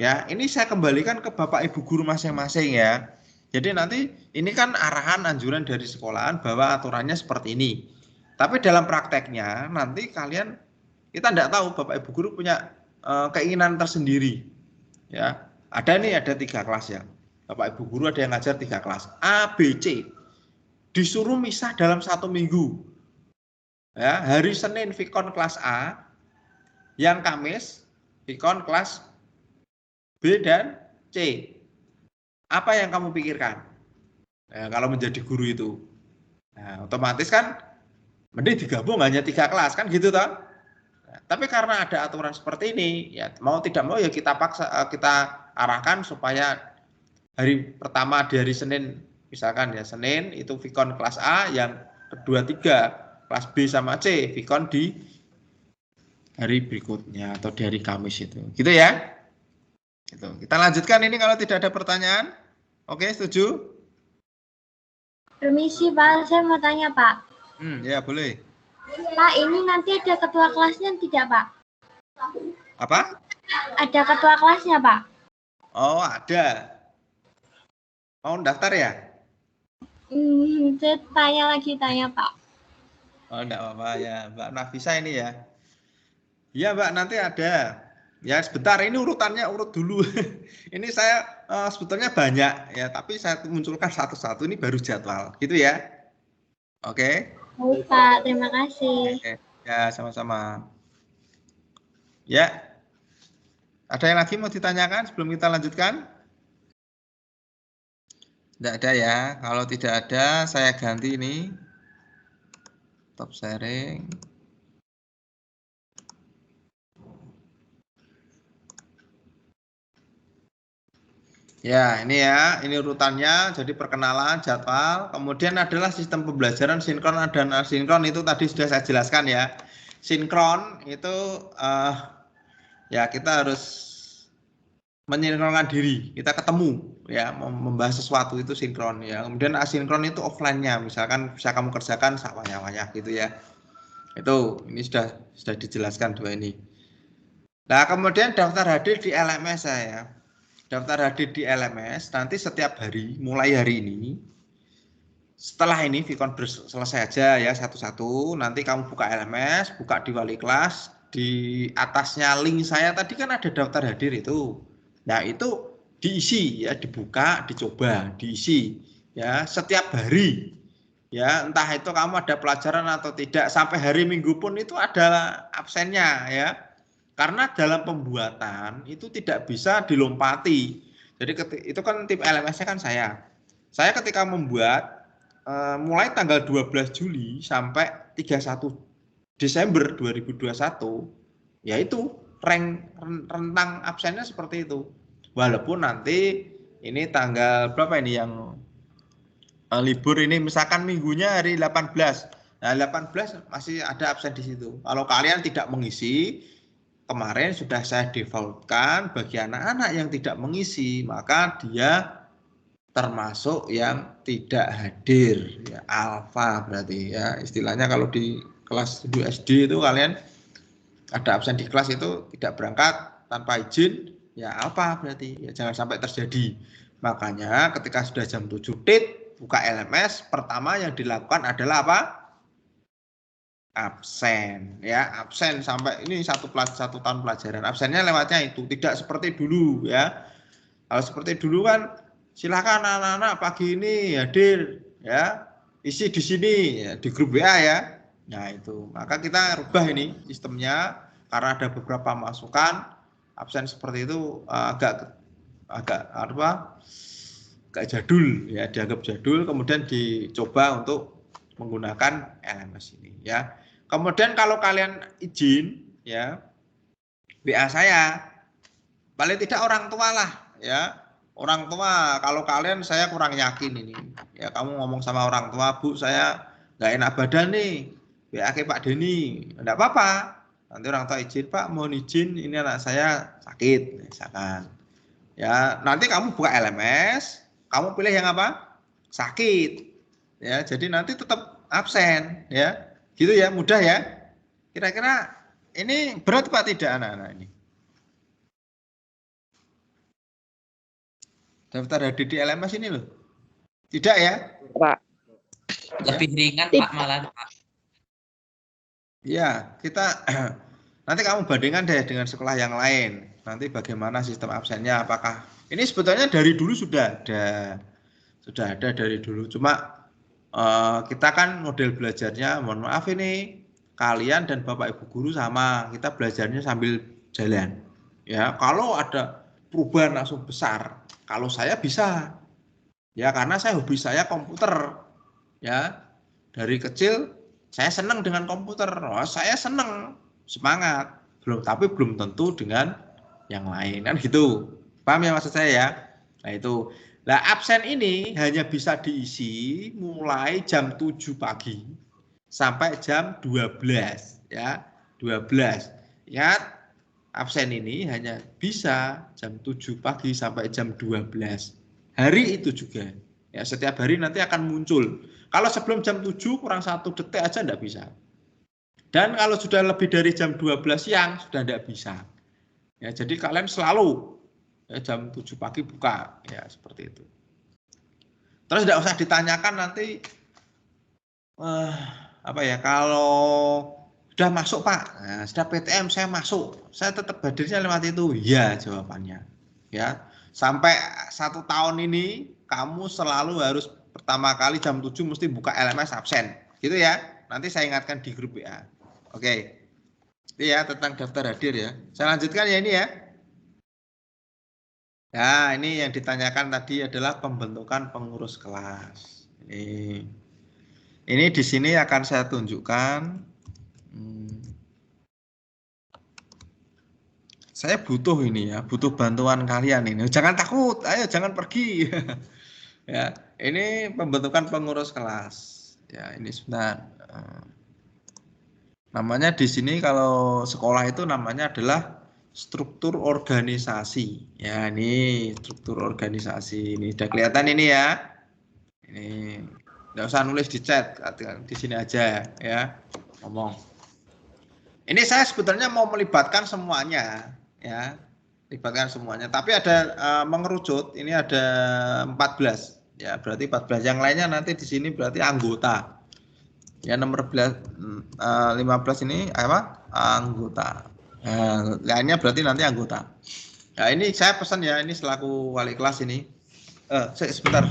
Ya, ini saya kembalikan ke Bapak Ibu guru masing-masing ya. Jadi nanti ini kan arahan anjuran dari sekolahan bahwa aturannya seperti ini. Tapi dalam prakteknya nanti kalian, kita tidak tahu Bapak Ibu guru punya keinginan tersendiri. Ya, ada 3 kelas ya. Bapak Ibu guru ada yang ngajar 3 kelas A, B, C. Disuruh misah dalam 1 minggu. Ya, hari Senin Vicon kelas A, yang Kamis Vicon kelas B dan C. Apa yang kamu pikirkan? Nah, kalau menjadi guru itu, nah, otomatis kan mending digabung hanya 3 kelas kan gitu toh. Nah, tapi karena ada aturan seperti ini, ya mau tidak mau ya kita paksa, kita arahkan supaya hari pertama di hari Senin, misalkan ya Senin itu Vicon kelas A, yang kedua 3 kelas B sama C Vicon di hari berikutnya atau di hari Kamis itu. Gitu ya. Gitu. Kita lanjutkan ini kalau tidak ada pertanyaan. Oke, setuju? Permisi Pak, saya mau tanya Pak. Ya boleh. Pak, ini nanti ada ketua kelasnya tidak Pak? Apa? Ada ketua kelasnya Pak? Oh ada. Mau daftar ya? Saya tanya Pak. Oh enggak apa-apa ya, Mbak Nafisa ini ya. Iya Mbak, nanti ada. Ya sebentar, ini urutannya urut dulu. Ini saya sebetulnya banyak ya, tapi saya munculkan satu-satu, ini baru jadwal, gitu ya. Oke. Baik Pak, terima kasih. Oke. Ya sama-sama. Ya. Ada yang lagi mau ditanyakan sebelum kita lanjutkan? Tidak ada ya. Kalau tidak ada, saya ganti ini. Top sharing. Ya, ini ya, ini urutannya. Jadi perkenalan, jadwal, kemudian adalah sistem pembelajaran sinkron dan asinkron, itu tadi sudah saya jelaskan ya. Sinkron itu ya kita harus menyinkronkan diri, kita ketemu ya, membahas sesuatu itu sinkron ya. Kemudian asinkron itu offline-nya, misalkan bisa kamu kerjakan wayah-wayah gitu ya. Itu ini sudah dijelaskan 2 ini. Nah, kemudian daftar hadir di LMS saya. Daftar hadir di LMS nanti setiap hari mulai hari ini. Setelah ini Vicon selesai aja ya satu-satu, nanti kamu buka LMS, buka di wali kelas, di atasnya link saya tadi kan ada daftar hadir itu. Nah, itu diisi ya, dibuka, dicoba, diisi ya setiap hari. Ya, entah itu kamu ada pelajaran atau tidak, sampai hari Minggu pun itu ada absennya ya. Karena dalam pembuatan itu tidak bisa dilompati. Jadi itu kan tim LMS-nya kan saya. Saya ketika membuat mulai tanggal 12 Juli sampai 31 Desember 2021, yaitu rentang absennya seperti itu. Walaupun nanti ini tanggal berapa ini yang libur ini, misalkan minggunya hari 18. Nah, 18 masih ada absen di situ. Kalau kalian tidak mengisi, kemarin sudah saya defaultkan bagi anak-anak yang tidak mengisi, maka dia termasuk yang tidak hadir, ya, alfa berarti ya. Istilahnya kalau di kelas 7 SD itu kalian ada absen di kelas itu tidak berangkat tanpa izin, ya alfa berarti, ya jangan sampai terjadi. Makanya ketika sudah jam 7 tit buka LMS, pertama yang dilakukan adalah apa? Absen, ya, absen sampai ini satu tahun pelajaran. Absennya lewatnya itu, tidak seperti dulu ya. Kalau seperti dulu kan silakan anak-anak pagi ini hadir ya, isi di sini ya, di grup WA ya. Nah itu, maka kita rubah ini sistemnya karena ada beberapa masukan. Absen seperti itu agak jadul ya, dianggap jadul, kemudian dicoba untuk menggunakan LMS ini ya. Kemudian kalau kalian izin ya, WA saya, paling tidak orang tua lah ya. Orang tua, kalau kalian saya kurang yakin ini ya, kamu ngomong sama orang tua, Bu saya nggak enak badan nih, WA ke Pak Denny, enggak apa-apa, nanti orang tua izin, Pak mohon izin ini anak saya sakit misalkan ya, nanti kamu buka LMS, kamu pilih yang apa? Sakit ya, jadi nanti tetap absen ya, gitu ya, mudah ya. Kira-kira ini berat Pak tidak anak-anak ini? Daftar hadir di LMS ini loh. Tidak ya? Pak. Lebih ringan Pak malah Pak. Iya, kita nanti kamu bandingkan deh dengan sekolah yang lain. Nanti bagaimana sistem absennya, apakah ini sebetulnya dari dulu sudah ada dari dulu. Cuma kita kan model belajarnya, mohon maaf ini kalian dan Bapak Ibu guru sama, kita belajarnya sambil jalan. Ya, kalau ada perubahan langsung besar, kalau saya bisa, ya karena saya hobi saya komputer, ya dari kecil saya senang dengan komputer, saya senang, semangat, tapi belum tentu dengan yang lain kan gitu, paham ya maksud saya ya? Nah itu, nah absen ini hanya bisa diisi mulai jam 7 pagi sampai jam 12 ya, 12 ya. Absen ini hanya bisa jam 7 pagi sampai jam 12. Hari itu juga. Ya, setiap hari nanti akan muncul. Kalau sebelum jam 7 kurang 1 detik aja enggak bisa. Dan kalau sudah lebih dari jam 12 siang sudah enggak bisa. Ya, jadi kalian selalu ya, jam 7 pagi buka ya, seperti itu. Terus enggak usah ditanyakan nanti apa ya, kalau sudah masuk Pak, nah, sudah PTM saya masuk, saya tetap hadirnya lewat itu, ya jawabannya. Ya, sampai 1 tahun ini kamu selalu harus pertama kali jam 7 mesti buka LMS absen, gitu ya. Nanti saya ingatkan di grup WA. Oke, itu ya tentang daftar hadir ya. Saya lanjutkan ya ini ya. Ya, ini yang ditanyakan tadi adalah pembentukan pengurus kelas. Ini di sini akan saya tunjukkan. Saya butuh ini ya, butuh bantuan kalian ini. Jangan takut, ayo jangan pergi. Ya, ini pembentukan pengurus kelas. Ya, ini sebentar. Namanya di sini kalau sekolah itu namanya adalah struktur organisasi. Ya, ini struktur organisasi. Ini sudah kelihatan ini ya. Ini enggak usah nulis di chat, di sini aja ya. Ngomong. Ini saya sebetulnya mau melibatkan semuanya. Ya, libatkan semuanya, tapi ada mengerucut, ini ada 14 ya, berarti 14 yang lainnya nanti di sini berarti anggota ya, nomor 15 ini apa, anggota, lainnya berarti nanti anggota. Nah ini saya pesan ya, ini selaku wali kelas ini sebentar.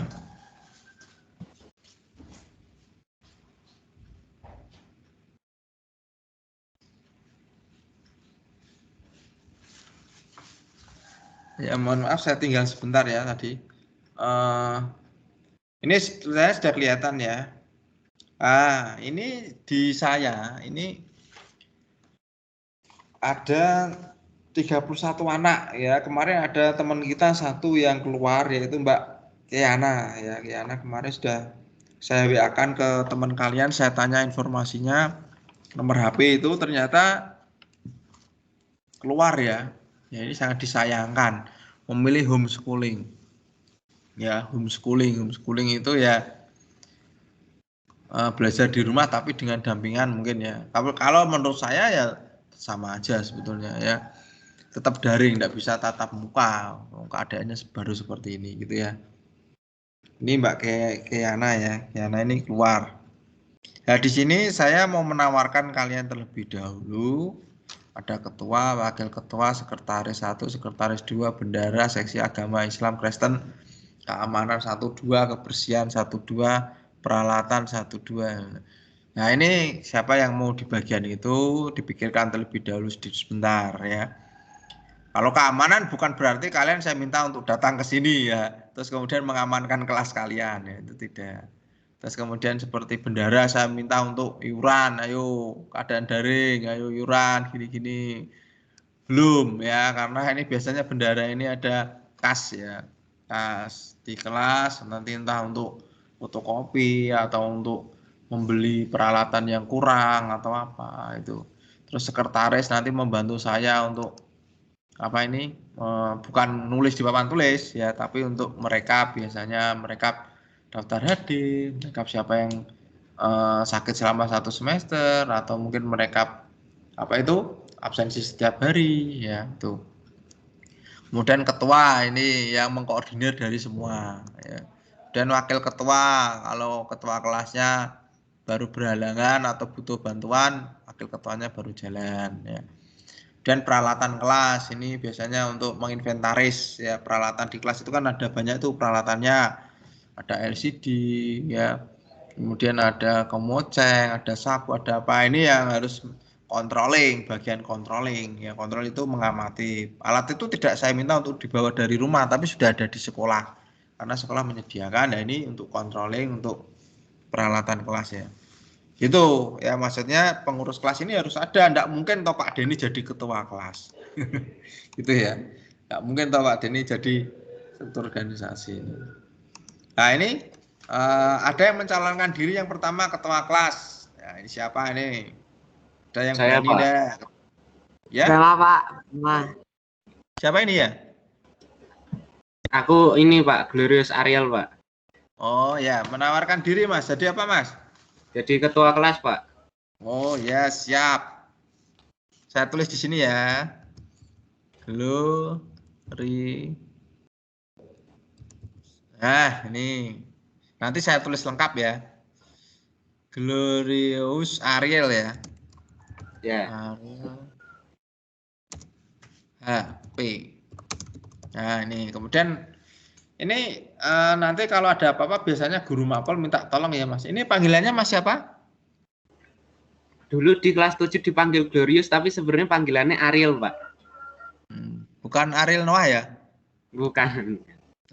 Ya mohon maaf saya tinggal sebentar ya tadi. Ini saya sudah kelihatan ya. Ini di saya ini ada 31 anak ya. Kemarin ada teman kita satu yang keluar yaitu Mbak Kiana ya. Kiana kemarin sudah saya WA-kan ke teman kalian, saya tanya informasinya, nomor HP itu ternyata keluar ya. Ya ini sangat disayangkan memilih homeschooling. Ya, homeschooling itu ya belajar di rumah tapi dengan dampingan mungkin ya. Kalau menurut saya ya sama aja sebetulnya ya. Tetap daring, tidak bisa tatap muka. Keadaannya baru seperti ini gitu ya. Ini Mbak Kiana ya. Kiana ini keluar. Nah, di sini saya mau menawarkan kalian terlebih dahulu. Ada ketua, wakil ketua, sekretaris 1, sekretaris 2, bendara, seksi agama Islam Kristen, keamanan 1, 2, kebersihan 1, 2, peralatan 1, 2. Nah, ini siapa yang mau di bagian itu dipikirkan terlebih dahulu sebentar ya. Kalau keamanan bukan berarti kalian saya minta untuk datang ke sini ya, terus kemudian mengamankan kelas kalian ya, itu tidak. Terus kemudian seperti bendara saya minta untuk iuran, ayo keadaan daring, ayo iuran gini-gini. Belum ya, karena ini biasanya bendara ini ada kas ya. Kas di kelas nanti entah untuk fotokopi atau untuk membeli peralatan yang kurang atau apa itu. Terus sekretaris nanti membantu saya untuk apa ini bukan nulis di papan tulis ya, tapi untuk mereka biasanya mereka daftar hadir, mereka siapa yang sakit selama 1 semester atau mungkin mereka apa itu absensi setiap hari ya itu. Kemudian ketua ini yang mengkoordinir dari semua ya. Dan wakil ketua, kalau ketua kelasnya baru berhalangan atau butuh bantuan, wakil ketuanya baru jalan ya. Dan peralatan kelas ini biasanya untuk menginventaris ya, peralatan di kelas itu kan ada banyak tuh peralatannya, ada LCD ya, kemudian ada kemoceng, ada sapu, ada apa, ini yang harus controlling, bagian controlling ya. Kontrol itu mengamati. Alat itu tidak saya minta untuk dibawa dari rumah, tapi sudah ada di sekolah karena sekolah menyediakan. Nah, ini untuk controlling, untuk peralatan kelas ya. Itu ya, maksudnya pengurus kelas ini harus ada. Enggak mungkin toh Pak Denny jadi ketua kelas. Gitu ya. Enggak mungkin toh Pak Denny jadi struktur organisasi ini. Nah, ini ada yang mencalonkan diri, yang pertama ketua kelas. Ya, ini siapa ini? Ada yang Saya, berani deh. Ya. Berapa, Pak? Nah. Siapa ini ya? Aku ini Pak, Glorious Ariel Pak. Oh ya, menawarkan diri Mas. Jadi apa Mas? Jadi ketua kelas Pak. Oh ya, siap. Saya tulis di sini ya. Nah, ini. Nanti saya tulis lengkap ya. Glorious Ariel ya. Ya. Ariel. HP. Nah, ini kemudian ini nanti kalau ada apa-apa biasanya guru mapel minta tolong ya Mas. Ini panggilannya Mas siapa? Dulu di kelas 7 dipanggil Glorious, tapi sebenarnya panggilannya Ariel, Pak. Bukan Ariel Noah ya? Bukan.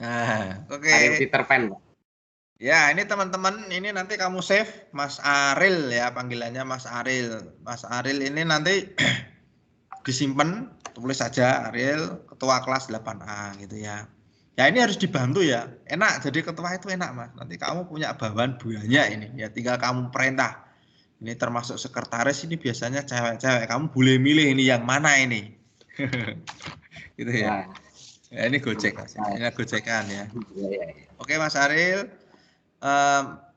Nah, oke. Ariel Peter Pan, Pak. Ya, ini teman-teman, ini nanti kamu save Mas Ariel ya, panggilannya Mas Ariel. Mas Ariel ini nanti disimpan, tulis saja Ariel, ketua kelas 8A gitu ya. Ya ini harus dibantu ya, enak jadi ketua itu enak Mas. Nanti kamu punya bawahan banyak ini, ya tinggal kamu perintah. Ini termasuk sekretaris ini biasanya cewek-cewek, kamu boleh milih ini yang mana ini. Gitu ya. Ya ini gojek Mas, ini gojekan ya. Oke Mas Ariel,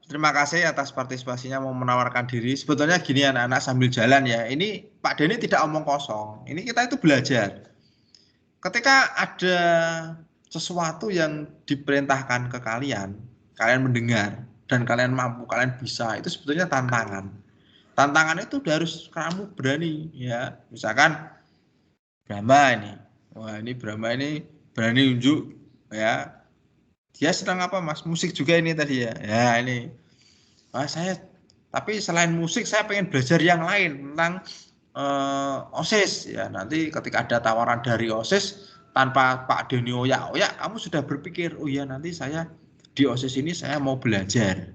terima kasih atas partisipasinya mau menawarkan diri. Sebetulnya gini anak-anak sambil jalan ya, ini Pak Denny tidak omong kosong, ini kita itu belajar. Ketika ada sesuatu yang diperintahkan ke kalian, kalian mendengar dan kalian mampu, kalian bisa, itu sebetulnya tantangan. Tantangan itu harus kamu berani ya. Misalkan Brahma ini, wah ini Brahma ini berani unjuk ya. Dia sedang apa Mas? Musik juga ini tadi ya. Ya ini. Saya tapi selain musik saya pengen belajar yang lain tentang OSIS ya. Nanti ketika ada tawaran dari OSIS tanpa Pak Denny oyak-oyak, kamu sudah berpikir, oh ya nanti saya di OSIS ini saya mau belajar.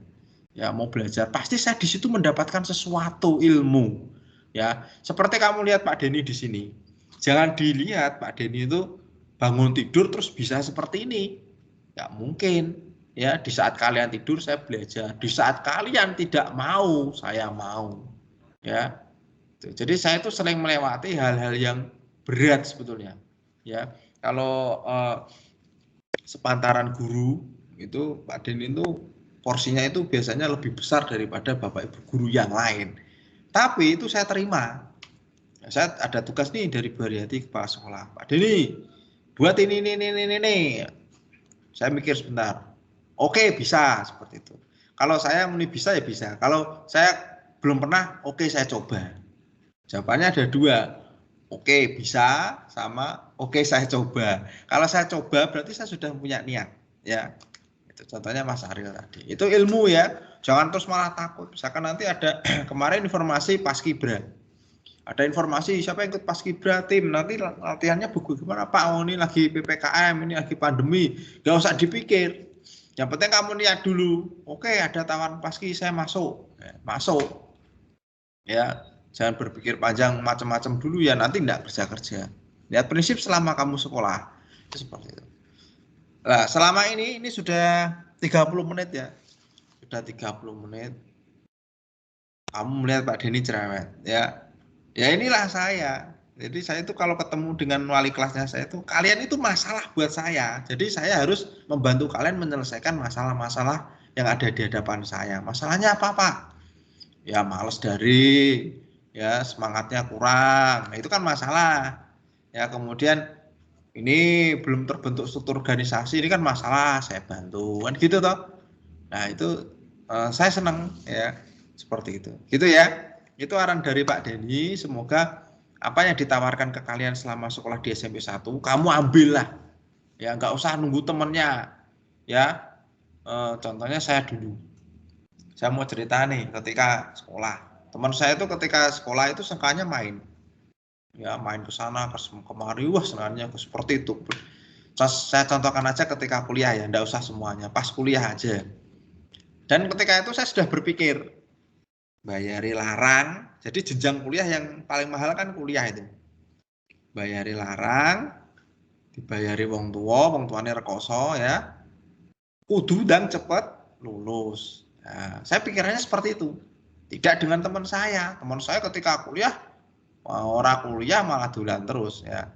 Ya, mau belajar. Pasti saya di situ mendapatkan sesuatu ilmu. Ya, seperti kamu lihat Pak Denny di sini. Jangan dilihat Pak Denny itu bangun tidur terus bisa seperti ini. Nggak mungkin. Ya, di saat kalian tidur saya belajar. Di saat kalian tidak mau, saya mau. Ya. Jadi saya itu sering melewati hal-hal yang berat sebetulnya. Ya, kalau sepantaran guru itu Pak Denny itu porsinya itu biasanya lebih besar daripada Bapak Ibu guru yang lain. Tapi itu saya terima. Saya ada tugas nih dari Bu Haryati kepala sekolah. Pak Denny, buat ini. Saya mikir sebentar. Oke, bisa seperti itu. Kalau saya muni bisa ya bisa. Kalau saya belum pernah, oke saya coba. Jawabannya ada 2. Oke, bisa sama oke saya coba. Kalau saya coba berarti saya sudah punya niat, ya. Itu contohnya Mas Ariel tadi. Itu ilmu ya. Jangan terus malah takut. Misalkan nanti ada kemarin informasi Paskibra. Ada informasi siapa yang ikut Paskibra tim, nanti latihannya bagaimana Pak? Oh, ini lagi PPKM, ini lagi pandemi. Gak usah dipikir. Yang penting kamu niat dulu. Oke, ada tawaran Paski, saya masuk. Ya, masuk. Ya. Jangan berpikir panjang macam-macam dulu ya, nanti enggak kerja-kerja. Lihat prinsip selama kamu sekolah. Itu seperti itu. Nah, selama ini sudah 30 menit ya. Sudah 30 menit. Kamu melihat Pak Denny cerewet ya. Ya inilah saya. Jadi saya itu kalau ketemu dengan wali kelasnya saya itu, kalian itu masalah buat saya. Jadi saya harus membantu kalian menyelesaikan masalah-masalah yang ada di hadapan saya. Masalahnya apa, Pak? Ya males dari ya semangatnya kurang, nah, itu kan masalah ya. Kemudian ini belum terbentuk struktur organisasi, ini kan masalah, saya bantu kan gitu toh. Nah itu saya senang ya seperti itu gitu ya. Itu arahan dari Pak Denny. Semoga apa yang ditawarkan ke kalian selama sekolah di SMP 1 kamu ambillah ya, nggak usah nunggu temennya ya. Contohnya saya dulu, saya mau cerita nih, ketika sekolah teman saya itu ketika sekolah itu sukanya main. Ya, main ke sana ke kemari, wah senangnya seperti itu. Saya contohkan aja ketika kuliah ya, enggak usah semuanya, pas kuliah aja. Dan ketika itu saya sudah berpikir bayari larang. Jadi jenjang kuliah yang paling mahal kan kuliah itu. Bayari larang, dibayari wong tuane rekoso ya. Kudu dan cepet lulus. Nah, saya pikirannya seperti itu. Tidak dengan teman saya. Teman saya ketika kuliah, orang kuliah malah dolan terus ya.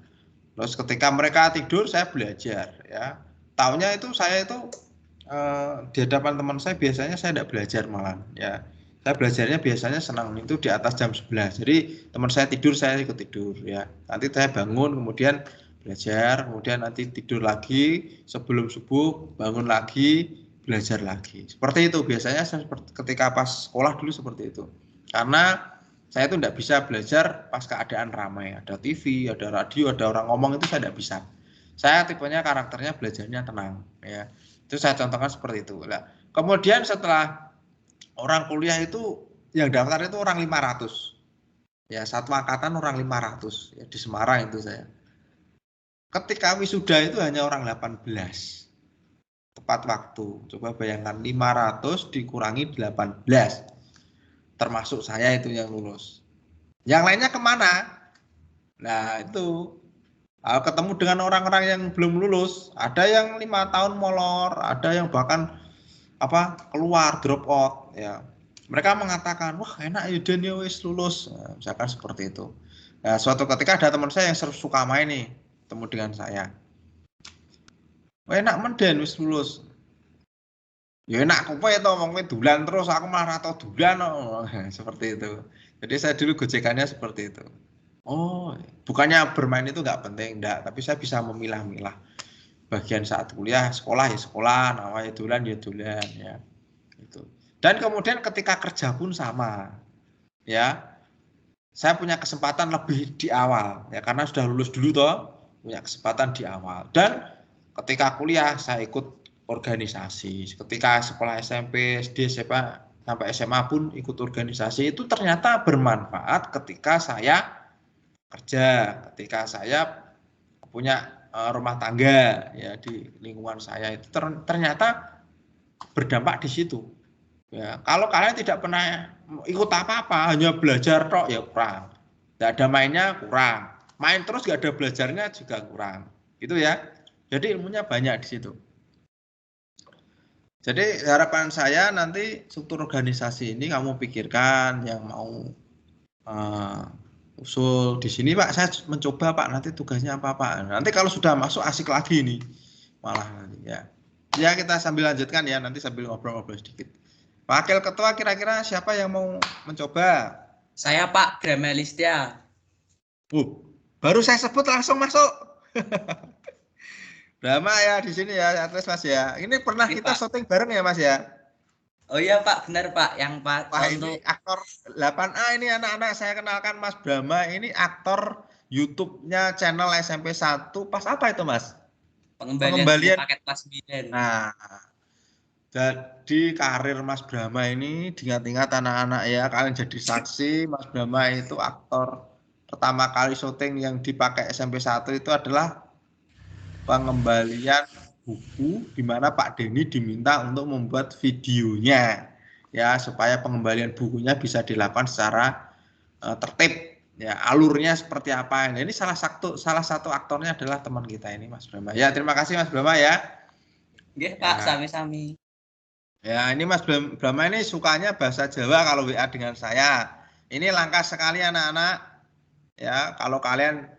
Terus ketika mereka tidur, saya belajar ya. Taunya itu saya itu di hadapan teman saya biasanya saya tidak belajar malah ya. Saya belajarnya biasanya senang itu di atas jam 11. Jadi teman saya tidur, saya ikut tidur ya. Nanti saya bangun, kemudian belajar, kemudian nanti tidur lagi, sebelum subuh bangun lagi, belajar lagi. Seperti itu biasanya saya ketika pas sekolah dulu seperti itu. Karena saya itu tidak bisa belajar pas keadaan ramai, ada TV, ada radio, ada orang ngomong, itu saya tidak bisa. Saya tipenya karakternya belajarnya tenang ya. Itu saya contohkan seperti itu. Nah, kemudian setelah orang kuliah itu yang daftar itu orang 500. Ya, satu angkatan orang 500 ya, di Semarang itu saya. Ketika wisuda itu hanya orang 18. Tepat waktu. Coba bayangkan 500 dikurangi 18. Termasuk saya itu yang lulus. Yang lainnya kemana? Nah itu ketemu dengan orang-orang yang belum lulus. Ada yang 5 tahun molor, ada yang bahkan keluar drop out ya. Mereka mengatakan, wah enak ya Den wis lulus. Nah, misalkan seperti itu. Nah, suatu ketika ada teman saya yang suka main nih, ketemu dengan saya. Enak menden wis lulus. Ya enak kowe to wong kowe dolan terus, aku malah ora tau dolan. Seperti itu. Jadi saya dulu gojekannya seperti itu. Oh, bukannya bermain itu enggak penting, enggak, tapi saya bisa memilah-milah. Bagian saat kuliah, sekolah ya sekolah, namanya dolan ya dolan ya. Itu. Dan kemudian ketika kerja pun sama. Ya. Saya punya kesempatan lebih di awal ya, karena sudah lulus dulu toh, punya kesempatan di awal. Dan ketika kuliah saya ikut organisasi. Ketika sekolah SMP, SD, SMA, sampai SMA pun ikut organisasi. Itu ternyata bermanfaat ketika saya kerja, ketika saya punya rumah tangga ya di lingkungan saya. Itu ternyata berdampak di situ. Ya, kalau kalian tidak pernah ikut apa-apa, hanya belajar tok ya kurang. Tidak ada mainnya kurang. Main terus nggak ada belajarnya juga kurang. Gitu ya. Jadi ilmunya banyak di situ. Jadi harapan saya nanti struktur organisasi ini kamu pikirkan yang mau usul di sini Pak, saya mencoba Pak, nanti tugasnya apa Pak. Nanti kalau sudah masuk asik lagi nih, malah nanti ya. Ya kita sambil lanjutkan ya, nanti sambil ngobrol-ngobrol sedikit. Wakil Ketua kira-kira siapa yang mau mencoba? Saya Pak Gramelistia. Baru saya sebut langsung masuk. Brahma ya di sini ya, Atlas Mas ya. Ini pernah kita syuting bareng ya Mas ya? Oh iya Pak, benar Pak, yang Pak. Wah ini aktor 8A ini anak-anak, saya kenalkan Mas Brahma, ini aktor YouTube-nya channel SMP 1 pas apa itu Mas? Pengembalian paket kelas 9. Nah, jadi karir Mas Brahma ini diingat-ingat anak-anak ya, kalian jadi saksi, Mas Brahma itu aktor pertama kali syuting yang dipakai SMP 1 itu adalah pengembalian buku di mana Pak Denny diminta untuk membuat videonya ya supaya pengembalian bukunya bisa dilakukan secara tertib ya, alurnya seperti apa. Nah, ini salah satu aktornya adalah teman kita ini Mas Brahma. Ya, terima kasih Mas Brahma ya. Nggih Pak, sami-sami. Ya, ini Mas Brahma ini sukanya bahasa Jawa kalau WA dengan saya. Ini langka sekali anak-anak ya, kalau kalian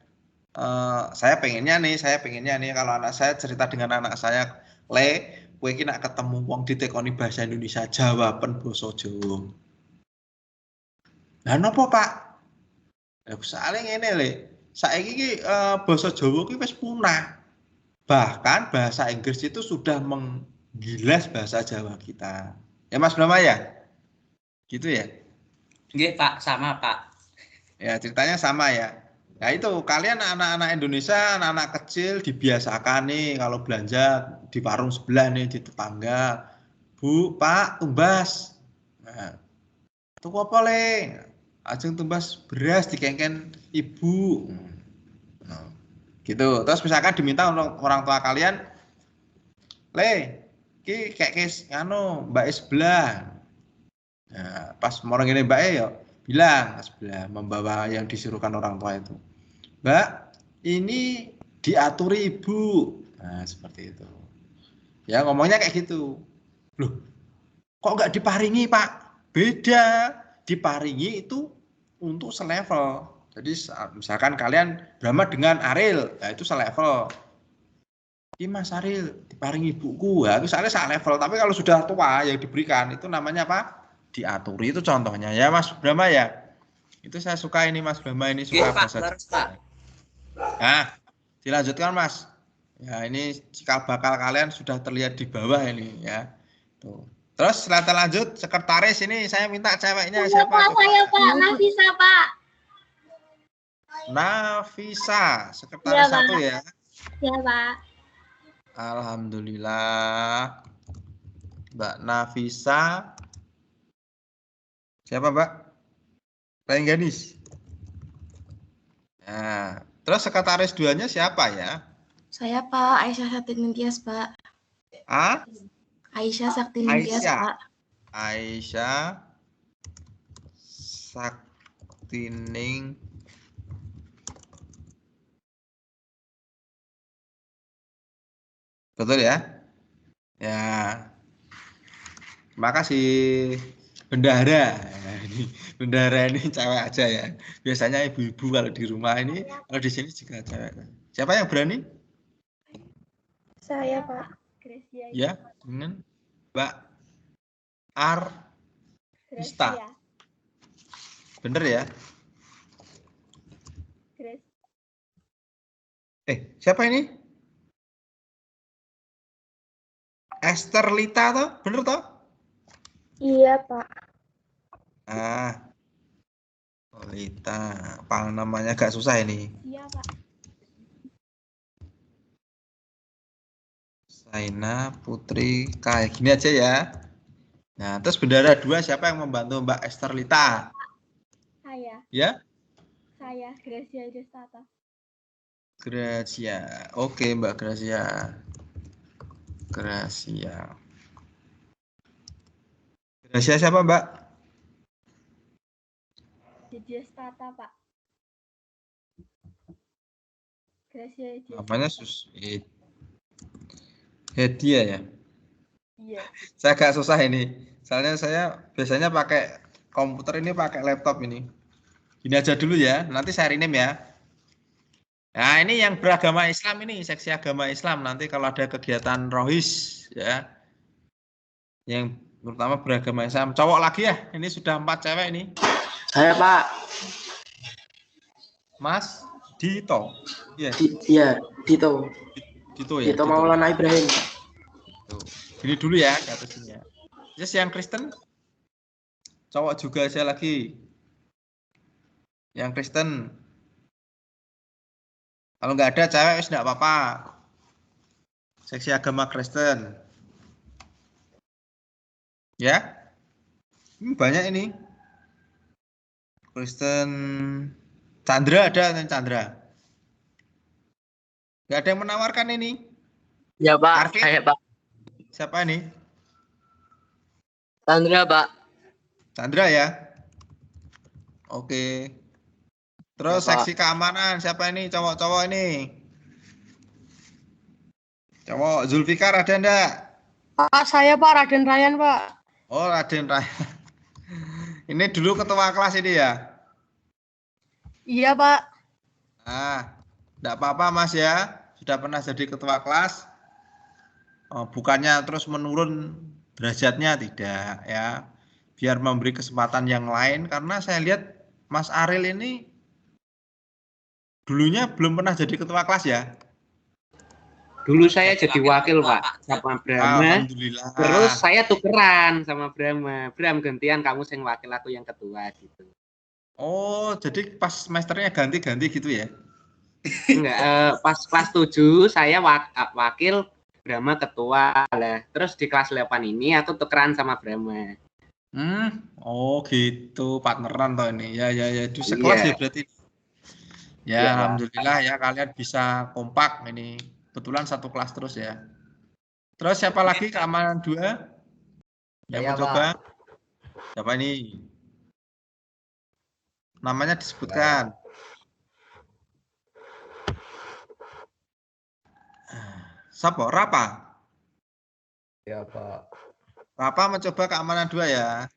saya pengennya nih kalau anak saya cerita dengan anak saya, Le, kowe iki nak ketemu wong ditekoni bahasa Indonesia jawaban basa Jawa. Lah napa, Pak? Ya soalnya ngene, Le. Saiki iki basa Jawa ki wis punah. Bahkan bahasa Inggris itu sudah menggilas bahasa Jawa kita. Ya Mas Brahma ya? Gitu ya? Nggih, Pak, sama, Pak. Ya, ceritanya sama ya. Nah itu kalian anak-anak Indonesia, anak-anak kecil dibiasakan nih kalau belanja di warung sebelah nih di tetangga, Bu, Pak, tumbas. Nah, itu apa le? Ajeng tumbas beras dikengken ibu. Nah, gitu. Terus misalkan diminta orang tua kalian, le, ki kayak nganu mbak sebelah. Nah, pas orang ini mbak ya bilang sebelah membawa yang disuruhkan orang tua itu. Mbak, ini diaturi ibu. Nah, seperti itu. Ya, ngomongnya kayak gitu. Loh, kok nggak diparingi, Pak? Beda. Diparingi itu untuk selevel. Jadi, misalkan kalian Brahma dengan Ariel, ya itu selevel. Ini Mas Ariel, diparingi ibuku. Ya, itu soalnya selevel. Tapi kalau sudah tua yang diberikan, itu namanya apa? Diaturi, itu contohnya. Ya, Mas Brahma ya? Itu saya suka ini Mas Brahma, ini suka bahasa Jawa. Nah, dilanjutkan Mas. Ya, ini cikal bakal kalian sudah terlihat di bawah ini ya. Tuh. Terus setelah lanjut sekretaris ini saya minta ceweknya siapa? Saya Pak, Nafisa Pak. Nafisa, sekretaris Ya, 1 ya. Ya Pak. Alhamdulillah. Mbak Nafisa. Siapa Mbak? Rengganis. Nah, terus sekretaris 2-nya siapa ya? Saya Pak, Aisyah Saktinintias Pak. Aisyah Saktinintias Pak. Aisyah Saktining. Betul ya? Ya. Terima kasih. Bendahara. Ini bendahara ini cewek aja ya. Biasanya ibu-ibu kalau di rumah ini, kalau di sini juga cewek. Siapa yang berani? Saya Pak. Ya, dengan Mbak Arista. Bener ya? Siapa ini? Esther Lita toh? Bener toh? Iya Pak. Lita, apa namanya agak susah ini? Iya Pak. Saina Putri kayak gini aja ya. Nah, terus bendara 2 siapa yang membantu Mbak Esther Lita? Saya. Ya? Saya Gracia Destata. Gracia. Oke, Mbak Gracia. Gracia siapa Mbak? Destata Pak. Gracia Destata. Namanya Hedia ya? Iya. Saya agak susah ini. Soalnya saya biasanya pakai komputer ini, pakai laptop ini. Ini aja dulu ya, nanti saya rename ya. Nah, ini yang beragama Islam ini, seksi agama Islam. Nanti kalau ada kegiatan rohis ya, yang terutama beragama Islam. Cowok lagi ya, ini sudah 4 cewek ini. Saya Pak. Mas Dito. Iya. Iya, Dito. Dito ya. Dito Maulana Ibrahim. Gini dulu ya, ke atas sini ya. Yes, yang Kristen. Cowok juga saya lagi. Yang Kristen. Kalau nggak ada cewek, wis nggak apa-apa. Seksi agama Kristen. Ya. Banyak ini. Kristen. Chandra ada, Chandra. Nggak ada yang menawarkan ini. Ya Pak, Arvin? saya Pak. Siapa ini? Chandra Pak. Chandra ya. Oke. Terus Ya, Pak. seksi keamanan siapa ini? Cowok-cowok ini. Cowok Zulfikar ada enggak? Pak, saya Pak, Raden Ryan Pak. Oh, Raden Raya. Ini dulu ketua kelas ini ya? Iya Pak. Nah, enggak apa-apa Mas ya. Sudah pernah jadi ketua kelas. Oh, bukannya terus menurun derajatnya, tidak ya. Biar memberi kesempatan yang lain, karena saya lihat Mas Aril ini dulunya belum pernah jadi ketua kelas ya? Dulu saya jadi wakil Pak sama Brahma. Alhamdulillah. Terus saya tukeran sama Brahma. Bram gantian kamu yang wakil, aku yang ketua gitu. Oh, jadi pas semesternya ganti-ganti gitu ya? Enggak, pas kelas 7 saya wakil, Brahma ketua lah. Terus di kelas 8 ini aku tukeran sama Brahma. Oh gitu, partneran toh ini. Ya, itu sekelas ya berarti. Ya, Iya, alhamdulillah ya kalian bisa kompak ini. Kebetulan satu kelas terus ya. Terus siapa lagi keamanan 2? Yang Saya, mencoba? Pak. Siapa ini? Namanya disebutkan. Siapa? Rapa? Ya Pak. Rapa mencoba keamanan 2 ya.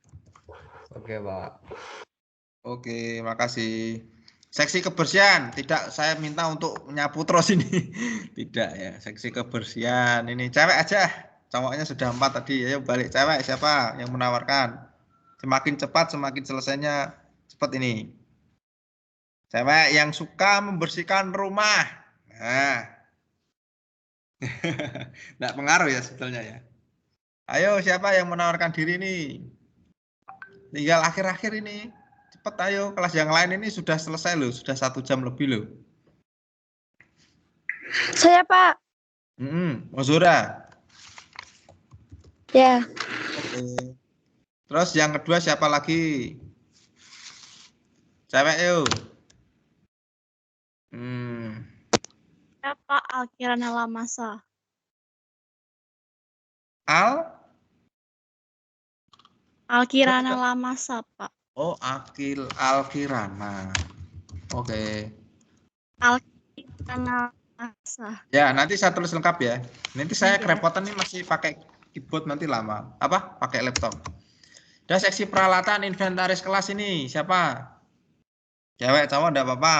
Oke Pak. Oke, makasih. Seksi kebersihan, tidak saya minta untuk menyapu terus ini. Tidak ya, seksi kebersihan. Ini cewek aja. Cowoknya sudah 4 tadi. Ayo balik cewek, siapa yang menawarkan? Semakin cepat, semakin selesainya cepat ini. Cewek yang suka membersihkan rumah. Nah. Nggak pengaruh ya sebetulnya ya. Ayo siapa yang menawarkan diri nih? Tinggal akhir-akhir ini. Cepat ayo, kelas yang lain ini sudah selesai loh, sudah 1 jam lebih loh. Saya Pak. Ozora. Ya. Oke. Terus yang kedua siapa lagi? Cewek yuk. Ya Pak, Alkirana Lamasa. Alkirana Lamasa, Pak. Oh, Alkirana. Oke. Alkirana Lamasa. Ya, nanti saya tulis lengkap ya. Nanti saya kerepotan nih masih pakai keyboard nanti lama. Apa? Pakai laptop. Dan seksi peralatan inventaris kelas ini siapa? Cewek, cowok enggak apa-apa.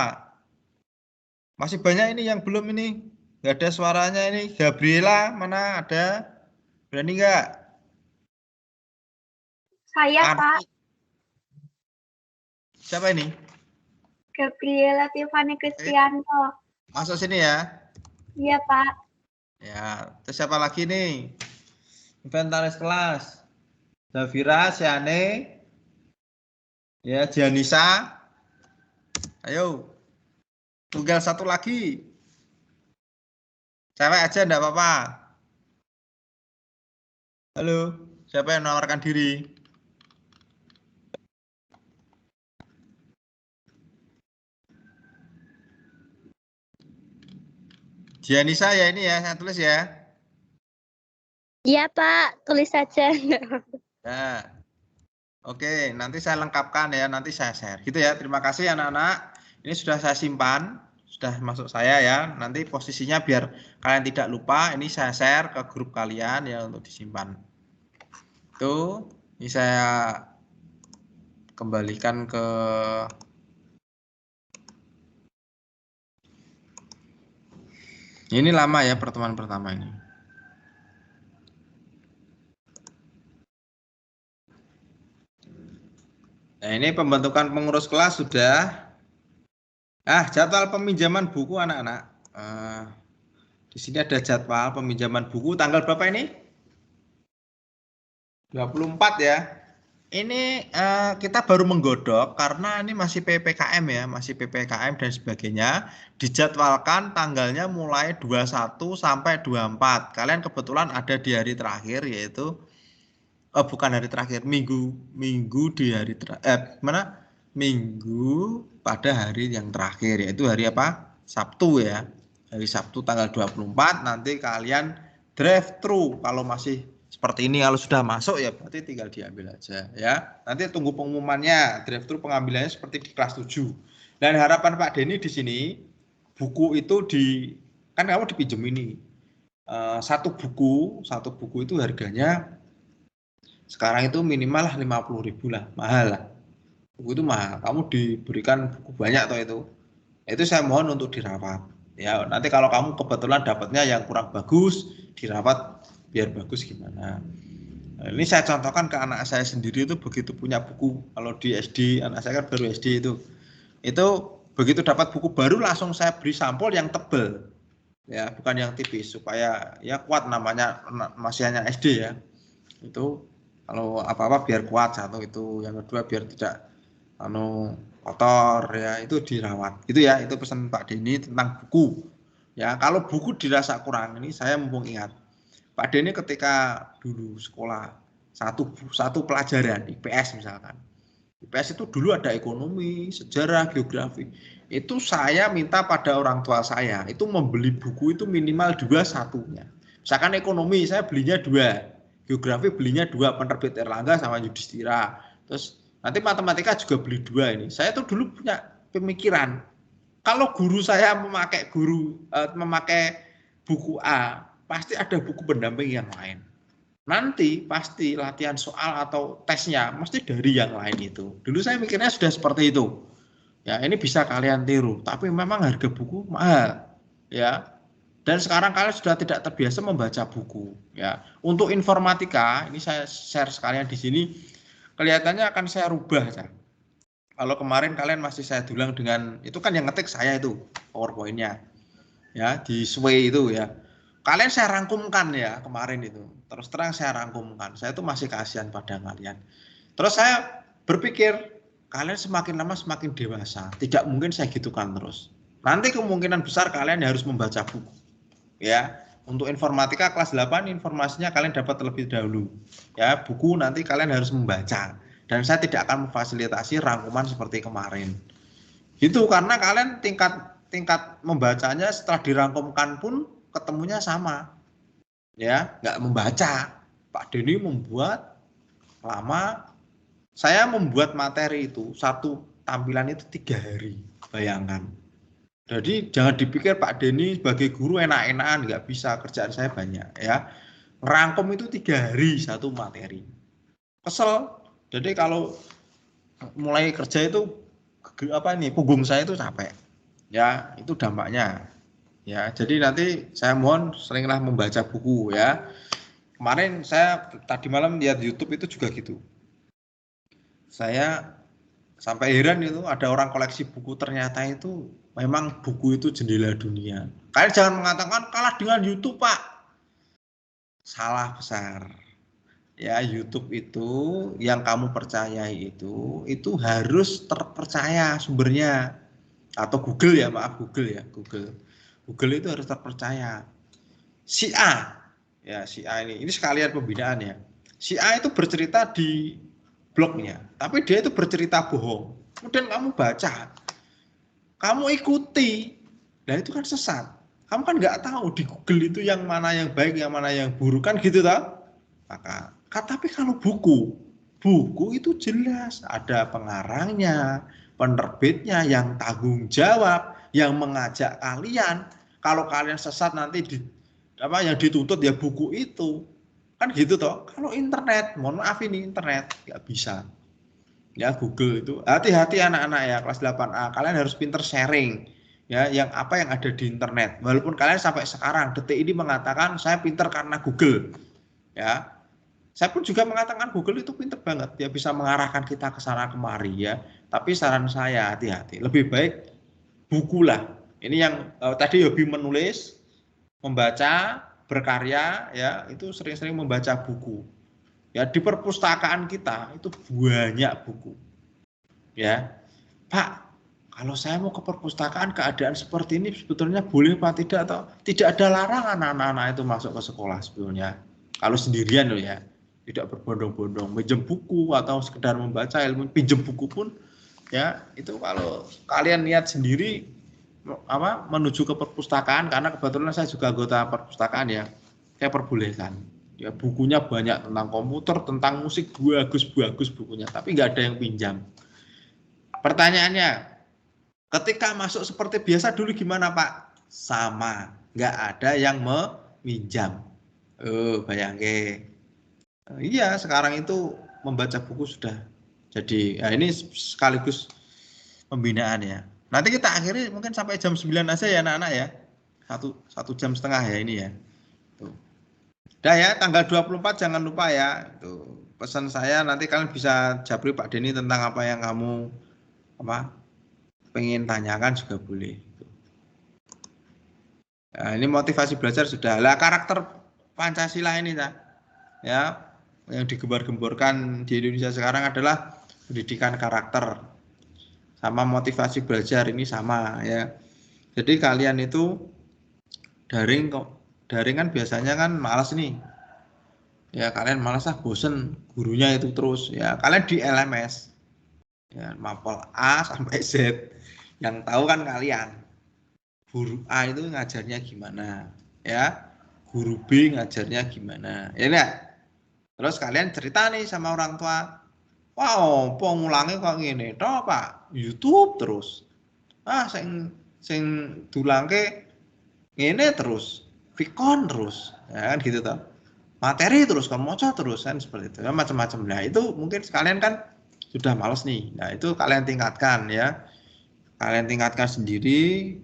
Masih banyak ini yang belum ini. Enggak ada suaranya ini. Gabriela mana ada? Berani enggak? Saya Pak. Siapa ini? Gabriela Tiffany Kristianto. Masuk sini ya. Iya Pak. Ya, terus siapa lagi nih? Inventaris kelas. Zavira, Siane, ya Janisa. Ayo, tunggal satu lagi. Cewek aja enggak apa-apa. Halo, siapa yang menawarkan diri? Janisa ya ini ya, saya tulis ya. Iya Pak, tulis saja. Ya. Oke, nanti saya lengkapkan ya, nanti saya share. Gitu ya, terima kasih anak-anak. Ini sudah saya simpan, sudah masuk saya ya. Nanti posisinya biar kalian tidak lupa, ini saya share ke grup kalian ya untuk disimpan. Itu, ini saya kembalikan ke Ini lama ya pertemuan pertama ini. Nah, ini pembentukan pengurus kelas sudah. Jadwal peminjaman buku anak-anak. Di sini ada jadwal peminjaman buku tanggal berapa ini? 24 ya. Ini kita baru menggodok karena ini masih PPKM ya, masih PPKM dan sebagainya. Dijadwalkan tanggalnya mulai 21 sampai 24. Kalian kebetulan ada di hari terakhir yaitu bukan hari terakhir, minggu di hari minggu pada hari yang terakhir yaitu hari apa? Sabtu ya. Hari Sabtu tanggal 24 nanti kalian drive thru kalau masih seperti ini. Kalau sudah masuk ya berarti tinggal diambil aja ya. Nanti tunggu pengumumannya, drive thru pengambilannya seperti di kelas 7. Dan harapan Pak Denny di sini buku itu kan kamu dipinjem ini. Satu buku itu harganya sekarang itu minimal lah 50.000 lah, mahal lah. Buku itu mahal, kamu diberikan buku banyak toh itu. Itu saya mohon untuk dirawat. Ya, nanti kalau kamu kebetulan dapatnya yang kurang bagus, dirawat biar bagus gimana. Nah, ini saya contohkan ke anak saya sendiri itu begitu punya buku, kalau di SD, anak saya kan baru SD itu begitu dapat buku baru langsung saya beri sampul yang tebal. Ya, bukan yang tipis supaya ya kuat namanya masih hanya SD ya. Itu kalau apa-apa biar kuat satu itu, yang kedua biar tidak kotor ya, itu dirawat. Itu ya, itu pesan Pak Denny tentang buku. Ya, kalau buku dirasa kurang ini saya mumpung ingat. Pak Denny ketika dulu sekolah satu pelajaran IPS misalkan. IPS itu dulu ada ekonomi, sejarah, geografi. Itu saya minta pada orang tua saya itu membeli buku itu minimal 2 satunya. Misalkan ekonomi saya belinya 2. Geografi belinya 2, penerbit Erlangga sama Yudhistira. Terus nanti matematika juga beli 2 ini. Saya tuh dulu punya pemikiran, kalau guru saya memakai buku A, pasti ada buku pendamping yang lain. Nanti pasti latihan soal atau tesnya mesti dari yang lain itu. Dulu saya mikirnya sudah seperti itu. Ya, ini bisa kalian tiru, tapi memang harga buku mahal. Ya. Dan sekarang kalian sudah tidak terbiasa membaca buku ya. Untuk informatika ini saya share sekalian di sini, kelihatannya akan saya rubah ya. Kalau kemarin kalian masih saya dulang dengan itu kan yang ngetik saya itu PowerPoint-nya ya, di Sway itu ya. Kalian saya rangkumkan ya kemarin itu. Terus terang saya rangkumkan. Saya itu masih kasihan pada kalian. Terus saya berpikir kalian semakin lama semakin dewasa. Tidak mungkin saya gitukan terus. Nanti kemungkinan besar kalian harus membaca buku. Ya, untuk informatika kelas 8 informasinya kalian dapat terlebih dahulu. Ya, buku nanti kalian harus membaca. Dan saya tidak akan memfasilitasi rangkuman seperti kemarin. Gitu karena kalian tingkat membacanya setelah dirangkumkan pun ketemunya sama. Ya, nggak membaca. Pak Denny membuat lama. Saya membuat materi itu satu tampilan itu 3 hari. Bayangkan. Jadi jangan dipikir Pak Denny sebagai guru enak-enakan, nggak bisa, kerjaan saya banyak ya. Ngerangkum itu 3 hari satu materi. Kesel. Jadi kalau mulai kerja itu punggung saya itu capek. Ya, itu dampaknya. Ya, jadi nanti saya mohon seringlah membaca buku ya. Kemarin saya tadi malam lihat YouTube itu juga gitu. Saya sampai heran itu ada orang koleksi buku, ternyata itu memang buku itu jendela dunia. Kalian jangan mengatakan kalah dengan YouTube, Pak. Salah besar. Ya, YouTube itu yang kamu percayai itu harus terpercaya sumbernya. Atau Google ya, maaf Google ya, Google itu harus terpercaya. Si A, ya si A ini sekalian pembinaan ya. Si A itu bercerita di blognya, tapi dia itu bercerita bohong. Kemudian kamu baca, kamu ikuti, nah itu kan sesat. Kamu kan nggak tahu di Google itu yang mana yang baik, yang mana yang buruk kan gitu toh. Maka, tapi kalau buku itu jelas ada pengarangnya, penerbitnya yang tanggung jawab, yang mengajak kalian. Kalau kalian sesat nanti yang dituntut ya buku itu. Kan gitu toh. Kalau internet, mohon maaf ini internet nggak bisa. Ya Google itu hati-hati anak-anak ya kelas 8A, kalian harus pinter sharing. ya, yang ada di internet. Walaupun kalian sampai sekarang detik ini mengatakan saya pinter karena Google, ya, saya pun juga mengatakan Google itu pinter banget, dia bisa mengarahkan kita ke sana kemari, ya. Tapi saran saya hati-hati, lebih baik buku lah. Ini yang tadi hobi menulis, membaca, berkarya, ya, itu sering-sering membaca buku. Ya, di perpustakaan kita itu banyak buku, ya. Pak, kalau saya mau ke perpustakaan keadaan seperti ini sebetulnya boleh apa tidak, atau tidak ada larangan anak-anak itu masuk ke sekolah sebetulnya. Kalau sendirian loh ya, tidak berbondong-bondong, pinjam buku atau sekedar membaca ilmu, pinjam buku pun ya itu kalau kalian niat sendiri menuju ke perpustakaan, karena kebetulan saya juga anggota perpustakaan ya, saya perbolehkan. Ya bukunya banyak tentang komputer, tentang musik, bagus-bagus bukunya, tapi nggak ada yang pinjam. Pertanyaannya, ketika masuk seperti biasa dulu gimana Pak? Sama, nggak ada yang meminjam. Bayangke. Iya, sekarang itu membaca buku sudah jadi. Nah, ini sekaligus pembinaan ya. Nanti kita akhiri mungkin sampai jam 9 aja ya anak-anak ya. Satu jam setengah ya ini ya. Tuh. Udah ya, tanggal 24 jangan lupa ya. Tuh. Pesan saya nanti kalian bisa japri Pak Denny tentang apa yang kamu pengen tanyakan juga boleh. Nah, ini motivasi belajar sudah. Lah karakter Pancasila ini ya yang digembar-gemborkan di Indonesia sekarang adalah pendidikan karakter sama motivasi belajar ini sama ya. Jadi kalian itu daring kan biasanya kan malas nih. Ya kalian malas bosen gurunya itu terus ya. Kalian di LMS. Ya, mapel A sampai Z, yang tahu kan kalian. Guru A itu ngajarnya gimana, ya? Guru B ngajarnya gimana, ya enggak? Terus kalian cerita nih sama orang tua, wow, pengulangnya kok gini, toh Pak, YouTube terus, sing dulangke ngene terus, Vicon terus, ya kan gitu toh. Materi terus, kan moco terus kan seperti itu, ya, macam-macam. Nah itu mungkin sekalian kan sudah males nih. Nah, itu kalian tingkatkan ya. Kalian tingkatkan sendiri.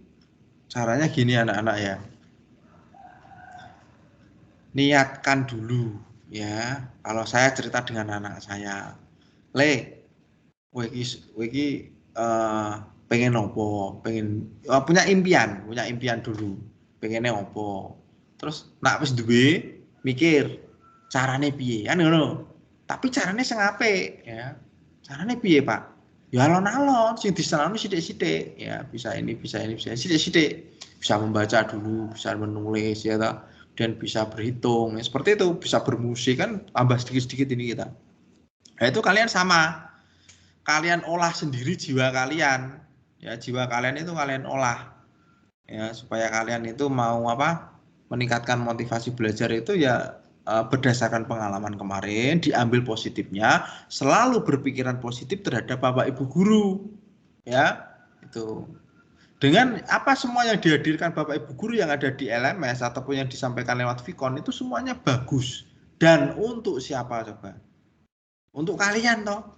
Caranya gini anak-anak ya. Niatkan dulu ya. Kalau saya cerita dengan anak saya, weki pengen opo, punya impian dulu. Pengennya opo. Terus nak wis duwe mikir carane piye kan ngono. Tapi carane sing apik ya. Caranya piye Pak? Ya alon-alon, sing disenani sithik-sithik. Ya bisa ini, bisa sithik-sithik. Bisa membaca dulu, bisa menulis ya ta, dan bisa berhitung. Ya, seperti itu, bisa bermusik kan tambah sedikit-sedikit ini kita. Nah, itu kalian sama. Kalian olah sendiri jiwa kalian. Ya, jiwa kalian itu kalian olah. Ya, supaya kalian itu mau meningkatkan motivasi belajar itu ya berdasarkan pengalaman kemarin, diambil positifnya, selalu berpikiran positif terhadap Bapak Ibu guru. Ya, itu. Dengan apa semua yang dihadirkan Bapak Ibu guru yang ada di LMS ataupun yang disampaikan lewat Vicon itu semuanya bagus. Dan untuk siapa coba? Untuk kalian toh.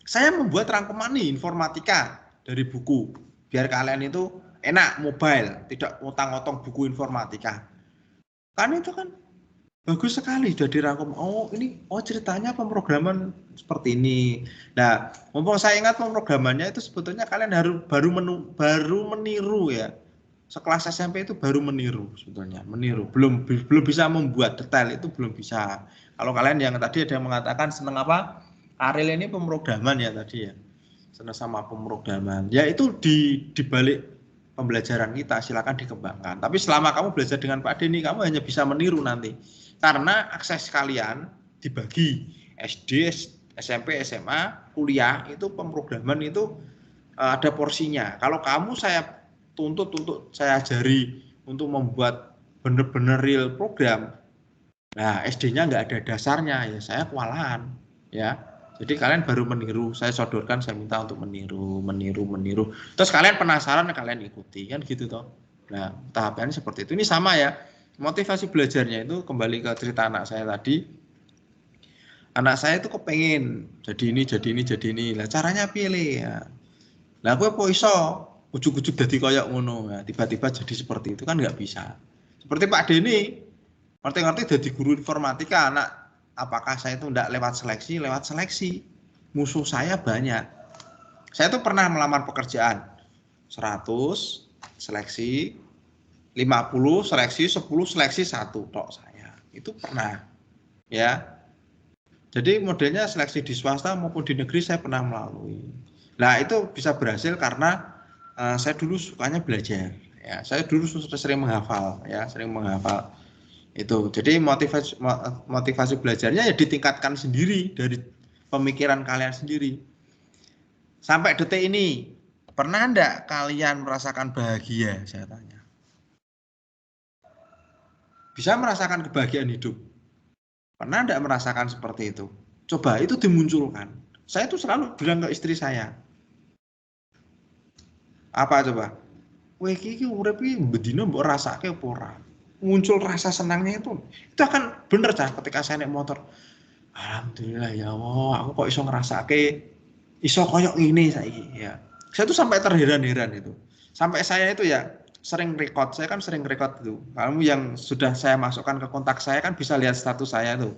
Saya membuat rangkuman nih informatika dari buku. Biar kalian itu enak mobile, tidak ngotang-ngotong buku informatika. Kan itu kan bagus sekali sudah dirangkum. Ceritanya pemrograman seperti ini. Nah, mumpung saya ingat pemrogramannya itu sebetulnya kalian baru meniru ya. Sekelas SMP itu baru meniru sebetulnya, belum bisa membuat detail, itu belum bisa. Kalau kalian yang tadi ada yang mengatakan senang Ariel ini pemrograman ya tadi ya. Senang sama pemrograman. Ya itu di balik pembelajaran kita silakan dikembangkan. Tapi selama kamu belajar dengan Pak Denny, kamu hanya bisa meniru nanti. Karena akses kalian dibagi SD, SMP, SMA, kuliah itu pemrograman itu ada porsinya. Kalau kamu saya tuntut untuk saya ajari untuk membuat benar-benar real program, nah SD-nya nggak ada dasarnya ya saya kewalahan ya. Jadi kalian baru meniru, saya sodorkan, saya minta untuk meniru. Terus kalian penasaran, kalian ikuti kan gitu toh. Nah tahapannya seperti itu. Ini sama ya. Motivasi belajarnya itu kembali ke cerita anak saya tadi. Anak saya itu kepengen jadi ini. Lah caranya pilih ya. Lah gue iso ujuk-ujuk jadi koyok ngono, ya, tiba-tiba jadi seperti itu kan nggak bisa. Seperti Pak Denny, ngerti-ngerti jadi guru informatika, anak apakah saya itu enggak lewat seleksi? Lewat seleksi. Musuh saya banyak. Saya tuh pernah melamar pekerjaan 100 seleksi, 50 seleksi, 10 seleksi 1 tok saya. Itu pernah. Ya. Jadi modelnya seleksi di swasta maupun di negeri saya pernah melalui. Nah, itu bisa berhasil karena saya dulu sukanya belajar. Ya, saya dulu sering menghafal, ya, sering menghafal. Itu. Jadi motivasi belajarnya ya ditingkatkan sendiri dari pemikiran kalian sendiri. Sampai detik ini, pernah enggak kalian merasakan bahagia? Saya tanya. Bisa merasakan kebahagiaan hidup? Pernah enggak merasakan seperti itu? Coba itu dimunculkan. Saya tuh selalu bilang ke istri saya. Apa coba? Weh iki urip iki bedino mbok rasake apa ora? Muncul rasa senangnya itu akan bener Cah ketika saya naik motor. Alhamdulillah ya Allah, aku kok iso ngerasake iso koyok ngene saiki ya. Saya tuh sampai terheran-heran itu. Sampai saya itu ya sering record, saya kan sering record itu. Kamu yang sudah saya masukkan ke kontak saya kan bisa lihat status saya tuh.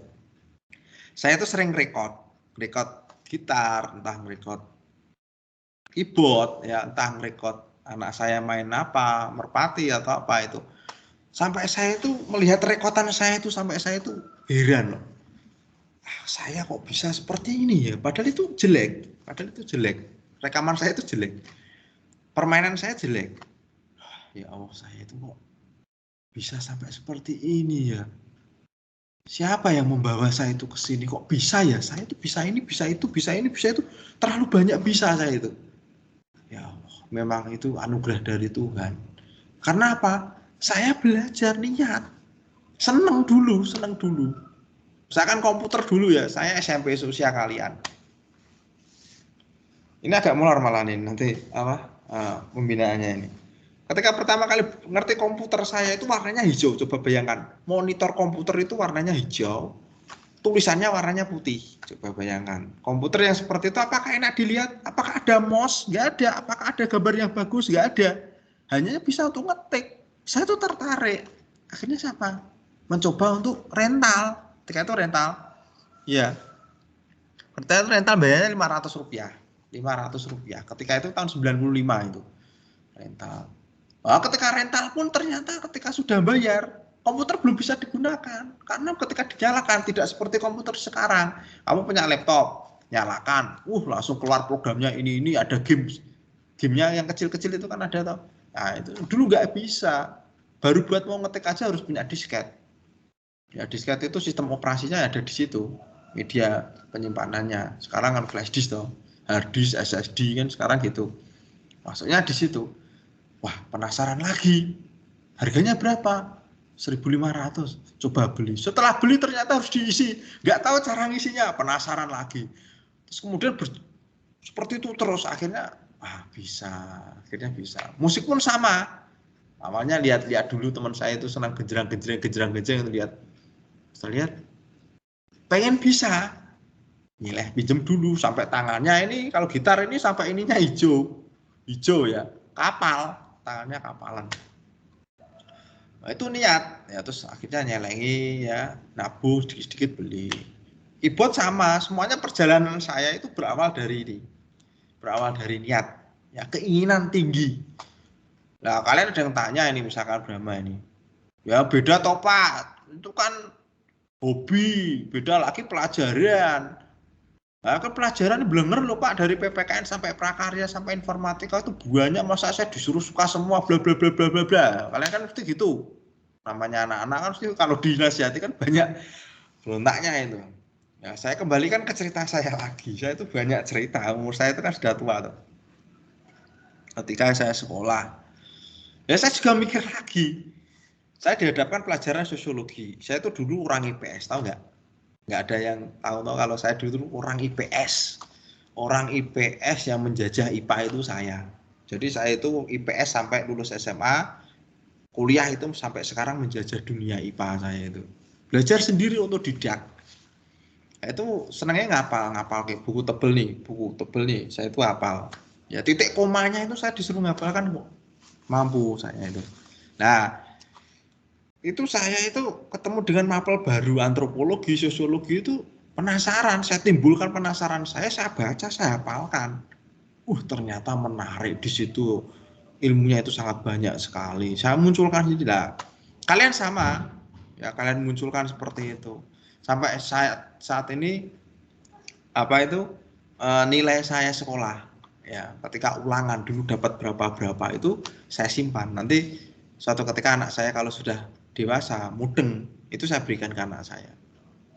Saya tuh sering record gitar, entah record keyboard, ya entah record anak saya main apa, merpati atau apa itu. Sampai saya itu melihat rekodan saya itu sampai saya itu heran loh. Saya kok bisa seperti ini ya? Padahal itu jelek, Rekaman saya itu jelek. Permainan saya jelek. Ya Allah, saya itu kok bisa sampai seperti ini ya? Siapa yang membawa saya itu ke sini? Kok bisa ya? Saya itu bisa ini, bisa itu, bisa ini, bisa itu. Terlalu banyak bisa saya itu. Ya Allah, memang itu anugerah dari Tuhan. Karena apa? Saya belajar niat. Seneng dulu. Misalkan komputer dulu ya, saya SMP usia kalian. Ini agak molor malah nih nanti pembinaannya ini. Ketika pertama kali ngerti komputer saya itu warnanya hijau, coba bayangkan. Monitor komputer itu warnanya hijau, tulisannya warnanya putih. Coba bayangkan. Komputer yang seperti itu apakah enak dilihat? Apakah ada mouse? Nggak ada. Apakah ada gambar yang bagus? Nggak ada. Hanya bisa untuk ngetik. Saya tuh tertarik. Akhirnya siapa? Mencoba untuk rental. Ketika itu rental. Ya. Ketika itu rental bayarnya Rp500. Rp500. Ketika itu tahun 95 itu. Rental. Nah, ketika rental pun ternyata ketika sudah bayar, komputer belum bisa digunakan. Karena ketika dinyalakan tidak seperti komputer sekarang. Kamu punya laptop, nyalakan, langsung keluar programnya ini ada gamenya yang kecil-kecil itu kan ada toh. Nah, itu dulu nggak bisa. Baru buat mau ngetik aja harus punya disket. Ya, disket itu sistem operasinya ada di situ. Media penyimpanannya. Sekarang kan flash disk toh. Hard disk, SSD kan sekarang gitu. Maksudnya di situ. Wah, penasaran lagi. Harganya berapa? 1.500. Coba beli. Setelah beli ternyata harus diisi. Nggak tahu cara ngisinya. Penasaran lagi. Terus kemudian seperti itu terus. Akhirnya, bisa. Akhirnya bisa. Musik pun sama. Awalnya lihat dulu teman saya itu senang gejrang lihat. Saya lihat. Pengen bisa. Nilai pinjem dulu. Sampai tangannya ini. Kalau gitar ini sampai ininya hijau. Hijau ya. Kapal. Tangannya kapalan. Nah, itu niat ya, terus akhirnya nyelengi ya, nabung sedikit-sedikit beli. Keyboard sama, semuanya perjalanan saya itu berawal dari ini. Berawal dari niat, ya keinginan tinggi. Nah, kalian ada yang tanya ini misalkan Brahma ini. Ya beda toh Pak, itu kan hobi, beda lagi pelajaran. Nah, kan pelajaran blenger loh Pak, dari PPKN sampai prakarya sampai informatika itu banyak, masa saya disuruh suka semua bla bla bla bla bla bla. Kalian kan mesti gitu. Namanya anak-anak kan mesti kalau dinasihati kan banyak berontaknya itu. Ya, saya kembalikan ke cerita saya lagi. Saya itu banyak cerita, umur saya itu kan sudah tua tuh. Ketika saya sekolah. Ya saya juga mikir lagi. Saya dihadapkan pelajaran sosiologi. Saya itu dulu orang IPS, tahu nggak? Nggak ada yang tahu kalau saya dulu orang IPS. Orang IPS yang menjajah IPA itu saya. Jadi saya itu IPS sampai lulus SMA, kuliah itu sampai sekarang menjajah dunia IPA saya itu. Belajar sendiri untuk didak. Itu senangnya ngapal kayak buku tebel nih, saya itu hafal. Ya titik komanya itu saya disuruh ngapalkan kok. Mampu saya itu. Nah, itu saya itu ketemu dengan mapel baru antropologi, sosiologi itu penasaran, saya timbulkan penasaran saya baca, saya hafalkan. Ternyata menarik di situ. Ilmunya itu sangat banyak sekali. Saya munculkan lah. Kalian sama, ya kalian munculkan seperti itu. Sampai saat ini nilai saya sekolah. Ya, ketika ulangan dulu dapat berapa itu saya simpan. Nanti suatu ketika anak saya kalau sudah dewasa, mudeng, itu saya berikan ke anak saya.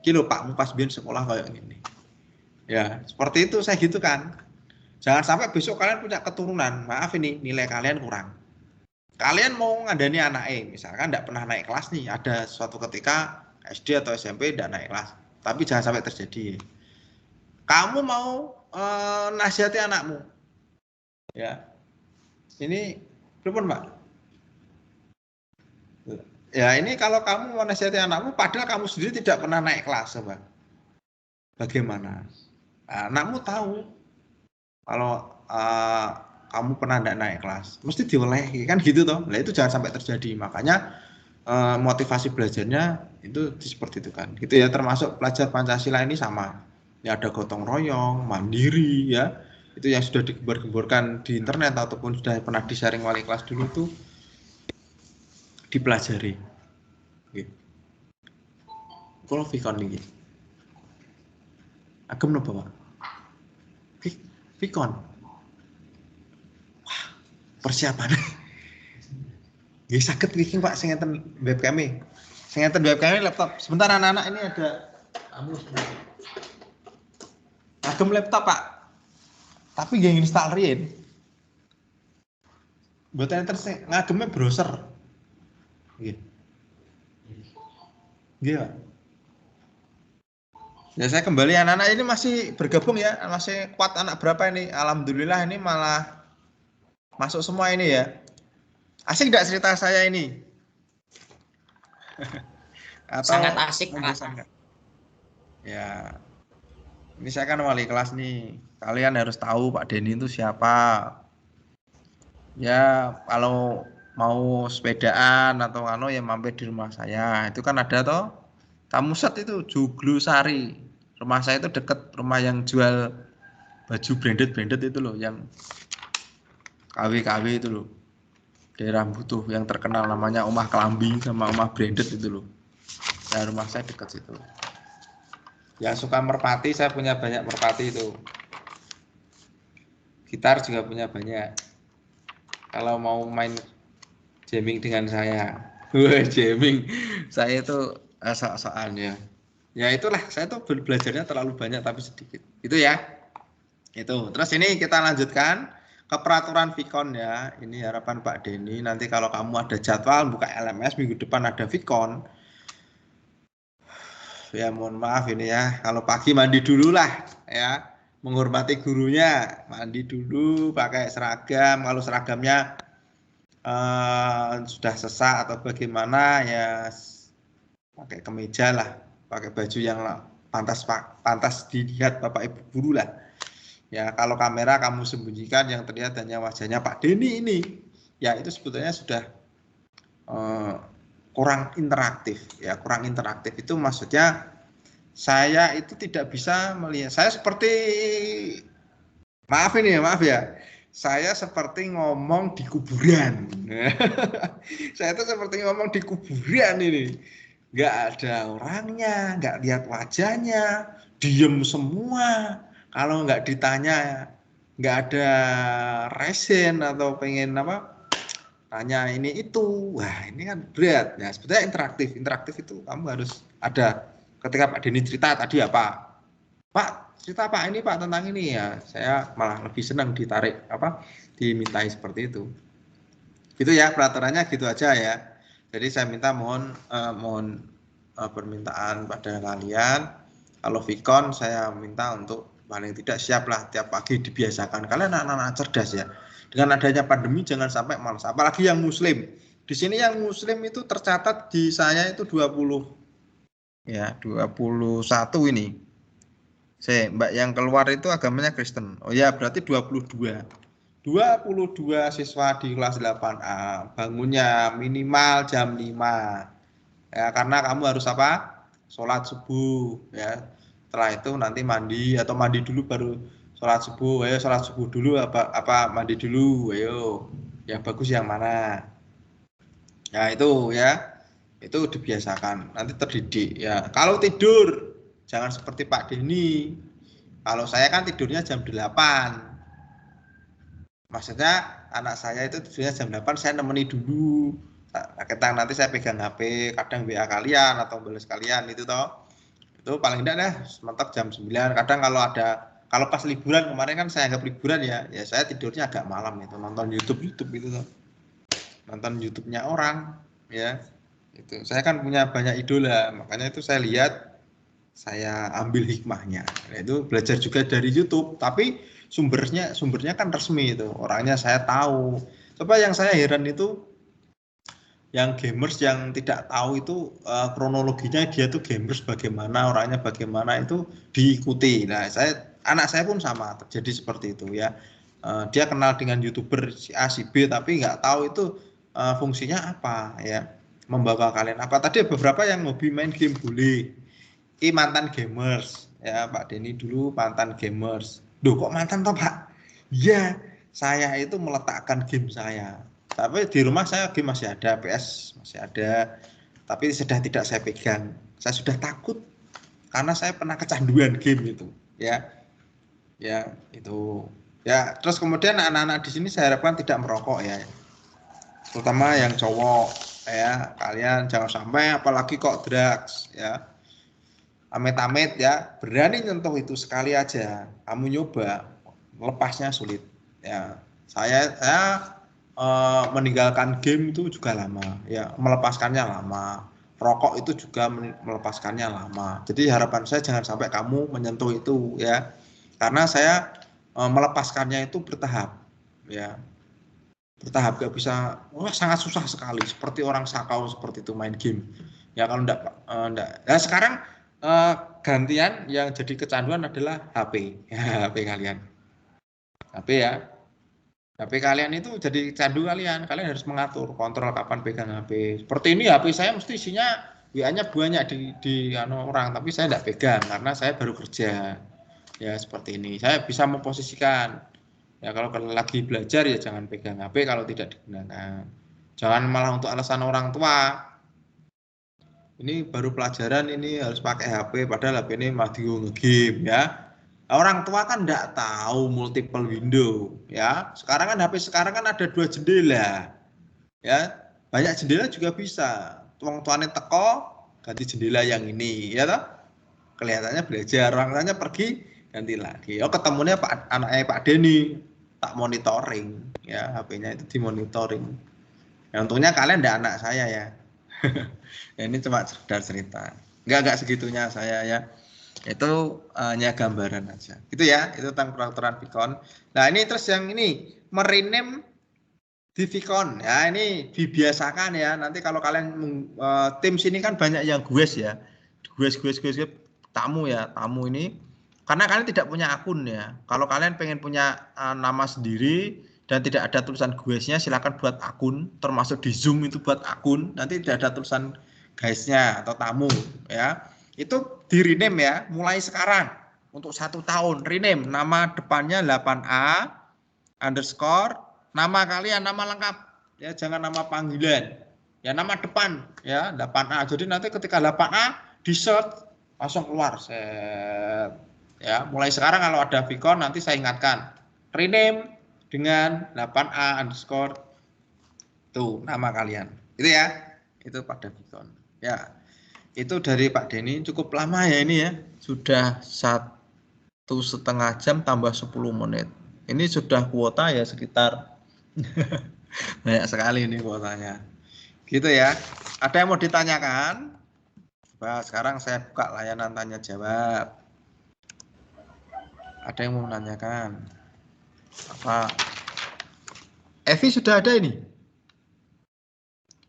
Kilo Pak, pas biar sekolah kayak gini. Ya, seperti itu saya gitu kan. Jangan sampai besok kalian punya keturunan, maaf ini nilai kalian kurang. Kalian mau ngandani anak misalkan tidak pernah naik kelas nih, ada suatu ketika SD atau SMP tidak naik kelas. Tapi jangan sampai terjadi. Kamu mau nasihati anakmu. Ya. Ini belum Pak. Ya ini kalau kamu mau nasihati anakmu padahal kamu sendiri tidak pernah naik kelas, Pak. Bagaimana? Anakmu tahu kalau kamu pernah tidak naik kelas, mesti diolehi kan gitu toh. Nah itu jangan sampai terjadi. Makanya motivasi belajarnya itu seperti itu kan. Gitu ya, termasuk pelajar Pancasila ini sama. Ya ada gotong royong, mandiri ya. Itu yang sudah digembar-gemborkan di internet ataupun sudah pernah di-sharing wali kelas dulu tuh dipelajari. Gitu. Kalau Vicon ini. Agem nopo, Pak? Vicon. Wah, persiapan. Nggih saged iki Pak sing ngeten webcam-e. Sing ngeten webcam-e laptop. Sebentar anak-anak ini ada kamu sebentar. Agem laptop, Pak. Tapi nggih install riyen. Mboten enten sing ngageme browser. Nggih. Nggih, Pak. Ya saya kembali anak-anak ini masih bergabung ya, masih kuat anak berapa ini? Alhamdulillah ini malah masuk semua ini ya. Asik enggak cerita saya ini? Atau sangat asik Pak. Ya, ini saya kan wali kelas nih. Kalian harus tahu Pak Denny itu siapa. Ya kalau mau sepedaan atau ya mampir di rumah saya. Itu kan ada toh. Tamuset itu Joglusari. Rumah saya itu deket rumah yang jual baju branded itu loh, yang KW itu loh. Daerah Butuh yang terkenal namanya Omah Kelambi sama Omah Branded itu loh. Nah, rumah saya dekat situ. Yang suka merpati, saya punya banyak merpati itu. Gitar juga punya banyak. Kalau mau main jamming dengan saya, jamming, saya itu soalnya. Ya itulah, saya tuh belajarnya terlalu banyak tapi sedikit. Itu ya. Itu. Terus ini kita lanjutkan ke peraturan Vicon ya. Ini harapan Pak Denny. Nanti kalau kamu ada jadwal buka LMS minggu depan ada Vicon. Ya mohon maaf ini ya. Kalau pagi mandi dulu lah ya. Menghormati gurunya. Mandi dulu, pakai seragam. Kalau seragamnya sudah sesak atau bagaimana ya pakai kemeja lah. Pakai baju yang pantas dilihat Bapak Ibu guru lah. Ya kalau kamera kamu sembunyikan yang terlihat hanya wajahnya Pak Denny ini, ya itu sebetulnya sudah kurang interaktif. Ya kurang interaktif itu maksudnya saya itu tidak bisa melihat. Saya seperti maaf ya. Saya seperti ngomong di kuburan. Saya itu seperti ngomong di kuburan ini. Nggak ada orangnya, nggak lihat wajahnya, diem semua. Kalau nggak ditanya, nggak ada resen atau pengen tanya ini itu. Wah ini kan berat. Nah sebetulnya interaktif itu kamu harus ada. Ketika Pak Denny cerita tadi apa? Pak cerita Pak ini Pak tentang ini ya. Saya malah lebih senang ditarik dimintai seperti itu. Gitu ya peraturannya gitu aja ya. Jadi saya minta mohon permintaan pada kalian. Kalau Vicon saya minta untuk paling tidak siaplah tiap pagi dibiasakan. Kalian anak-anak cerdas ya. Dengan adanya pandemi jangan sampai malas. Apalagi yang muslim. Di sini yang muslim itu tercatat di saya itu 20. Ya, 21 ini. Mbak yang keluar itu agamanya Kristen. Oh ya, berarti 22. 22 siswa di kelas 8A. Bangunnya minimal jam 5. Ya, karena kamu harus apa? Sholat subuh ya. Setelah itu nanti mandi atau mandi dulu baru sholat subuh. Ayo sholat subuh dulu apa mandi dulu. Ayo. Yang bagus yang mana? Ya itu ya. Itu dibiasakan. Nanti terdidik ya. Kalau tidur jangan seperti Pak Denny. Kalau saya kan tidurnya jam 8. Maksudnya anak saya itu tidurnya jam 8, saya nemeni dulu. Kadang nanti saya pegang HP, kadang WA kalian atau balas kalian itu toh. Itu paling enggak deh, mantap jam 9. Kadang kalau pas liburan kemarin kan saya anggap liburan ya saya tidurnya agak malam itu, nonton YouTube itu toh. Nonton YouTube-nya orang ya. Itu. Saya kan punya banyak idola, makanya itu saya lihat, saya ambil hikmahnya. Itu belajar juga dari YouTube, tapi sumbernya kan resmi itu. Orangnya saya tahu. Coba yang saya heran itu yang gamers yang tidak tahu itu kronologinya dia tuh gamers bagaimana, orangnya bagaimana itu diikuti. Nah, anak saya pun sama terjadi seperti itu ya. Dia kenal dengan YouTuber si A si B tapi nggak tahu itu fungsinya apa ya. Membawa kalian apa. Tadi beberapa yang hobi main game boleh. Ini mantan gamers ya, Pak Denny dulu mantan gamers. Duh kok mantan toh Pak? Iya, saya itu meletakkan game saya. Tapi di rumah saya game masih ada, PS masih ada. Tapi sudah tidak saya pegang. Saya sudah takut karena saya pernah kecanduan game itu, ya. Ya, itu. Ya, terus kemudian anak-anak di sini saya harapkan tidak merokok ya. Terutama yang cowok ya, kalian jangan sampai apalagi kok drugs ya. Amit-amit ya, berani nyentuh itu sekali aja, kamu nyoba, lepasnya sulit. Ya, saya meninggalkan game itu juga lama, ya melepaskannya lama. Rokok itu juga melepaskannya lama. Jadi harapan saya jangan sampai kamu menyentuh itu ya, karena saya melepaskannya itu bertahap, ya bertahap, gak bisa, sangat susah sekali, seperti orang sakau seperti itu main game. Ya kalau enggak. Nah sekarang gantian yang jadi kecanduan adalah HP. Ya, HP kalian. HP ya. HP kalian itu jadi candu kalian. Kalian harus mengatur, kontrol kapan pegang HP. Seperti ini HP saya mesti isinya WA-nya banyak di orang, tapi saya enggak pegang karena saya baru kerja. Ya, seperti ini. Saya bisa memposisikan. Ya, kalau lagi belajar ya jangan pegang HP kalau tidak digunakan. Jangan malah untuk alasan orang tua. Ini baru pelajaran ini harus pakai HP, padahal HP ini masih nge-game ya. Orang tua kan enggak tahu multiple window ya. Sekarang kan HP sekarang kan ada 2 jendela. Ya, banyak jendela juga bisa. Tuang-tuannya teko ganti jendela yang ini ya toh. Kelihatannya belajar, orang tuanya pergi ganti lagi. Oh, ketemunya anaknya Pak Denny, tak monitoring ya, HP-nya itu dimonitoring. Ya untungnya kalian enggak anak saya ya. Ya, ini cuma sekedar cerita, enggak segitunya saya ya, itu hanya gambaran aja gitu ya, itu tentang peraturan Vicon. Nah ini terus yang ini merename di Vicon ya, ini dibiasakan ya, nanti kalau kalian tim sini kan banyak yang gues ya, gues tamu ya, tamu ini karena kalian tidak punya akun ya. Kalau kalian pengen punya nama sendiri dan tidak ada tulisan guysnya, silakan buat akun, termasuk di Zoom itu buat akun, nanti tidak ada tulisan guysnya atau tamu ya. Itu di rename ya, mulai sekarang untuk 1 tahun rename, nama depannya 8A underscore, nama kalian, nama lengkap ya, jangan nama panggilan ya, nama depan ya 8A. Jadi nanti ketika 8A di search langsung keluar set ya. Mulai sekarang kalau ada Vicon nanti saya ingatkan rename dengan 8A underscore tuh nama kalian itu ya, itu pada Vicon ya. Itu dari Pak Denny, cukup lama ya ini ya, sudah 1,5 jam tambah 10 menit. Ini sudah kuota ya sekitar banyak sekali ini kuotanya gitu ya. Ada yang mau ditanyakan? Coba sekarang saya buka layanan tanya jawab. Ada yang mau menanyakan apa? Evi sudah ada ini.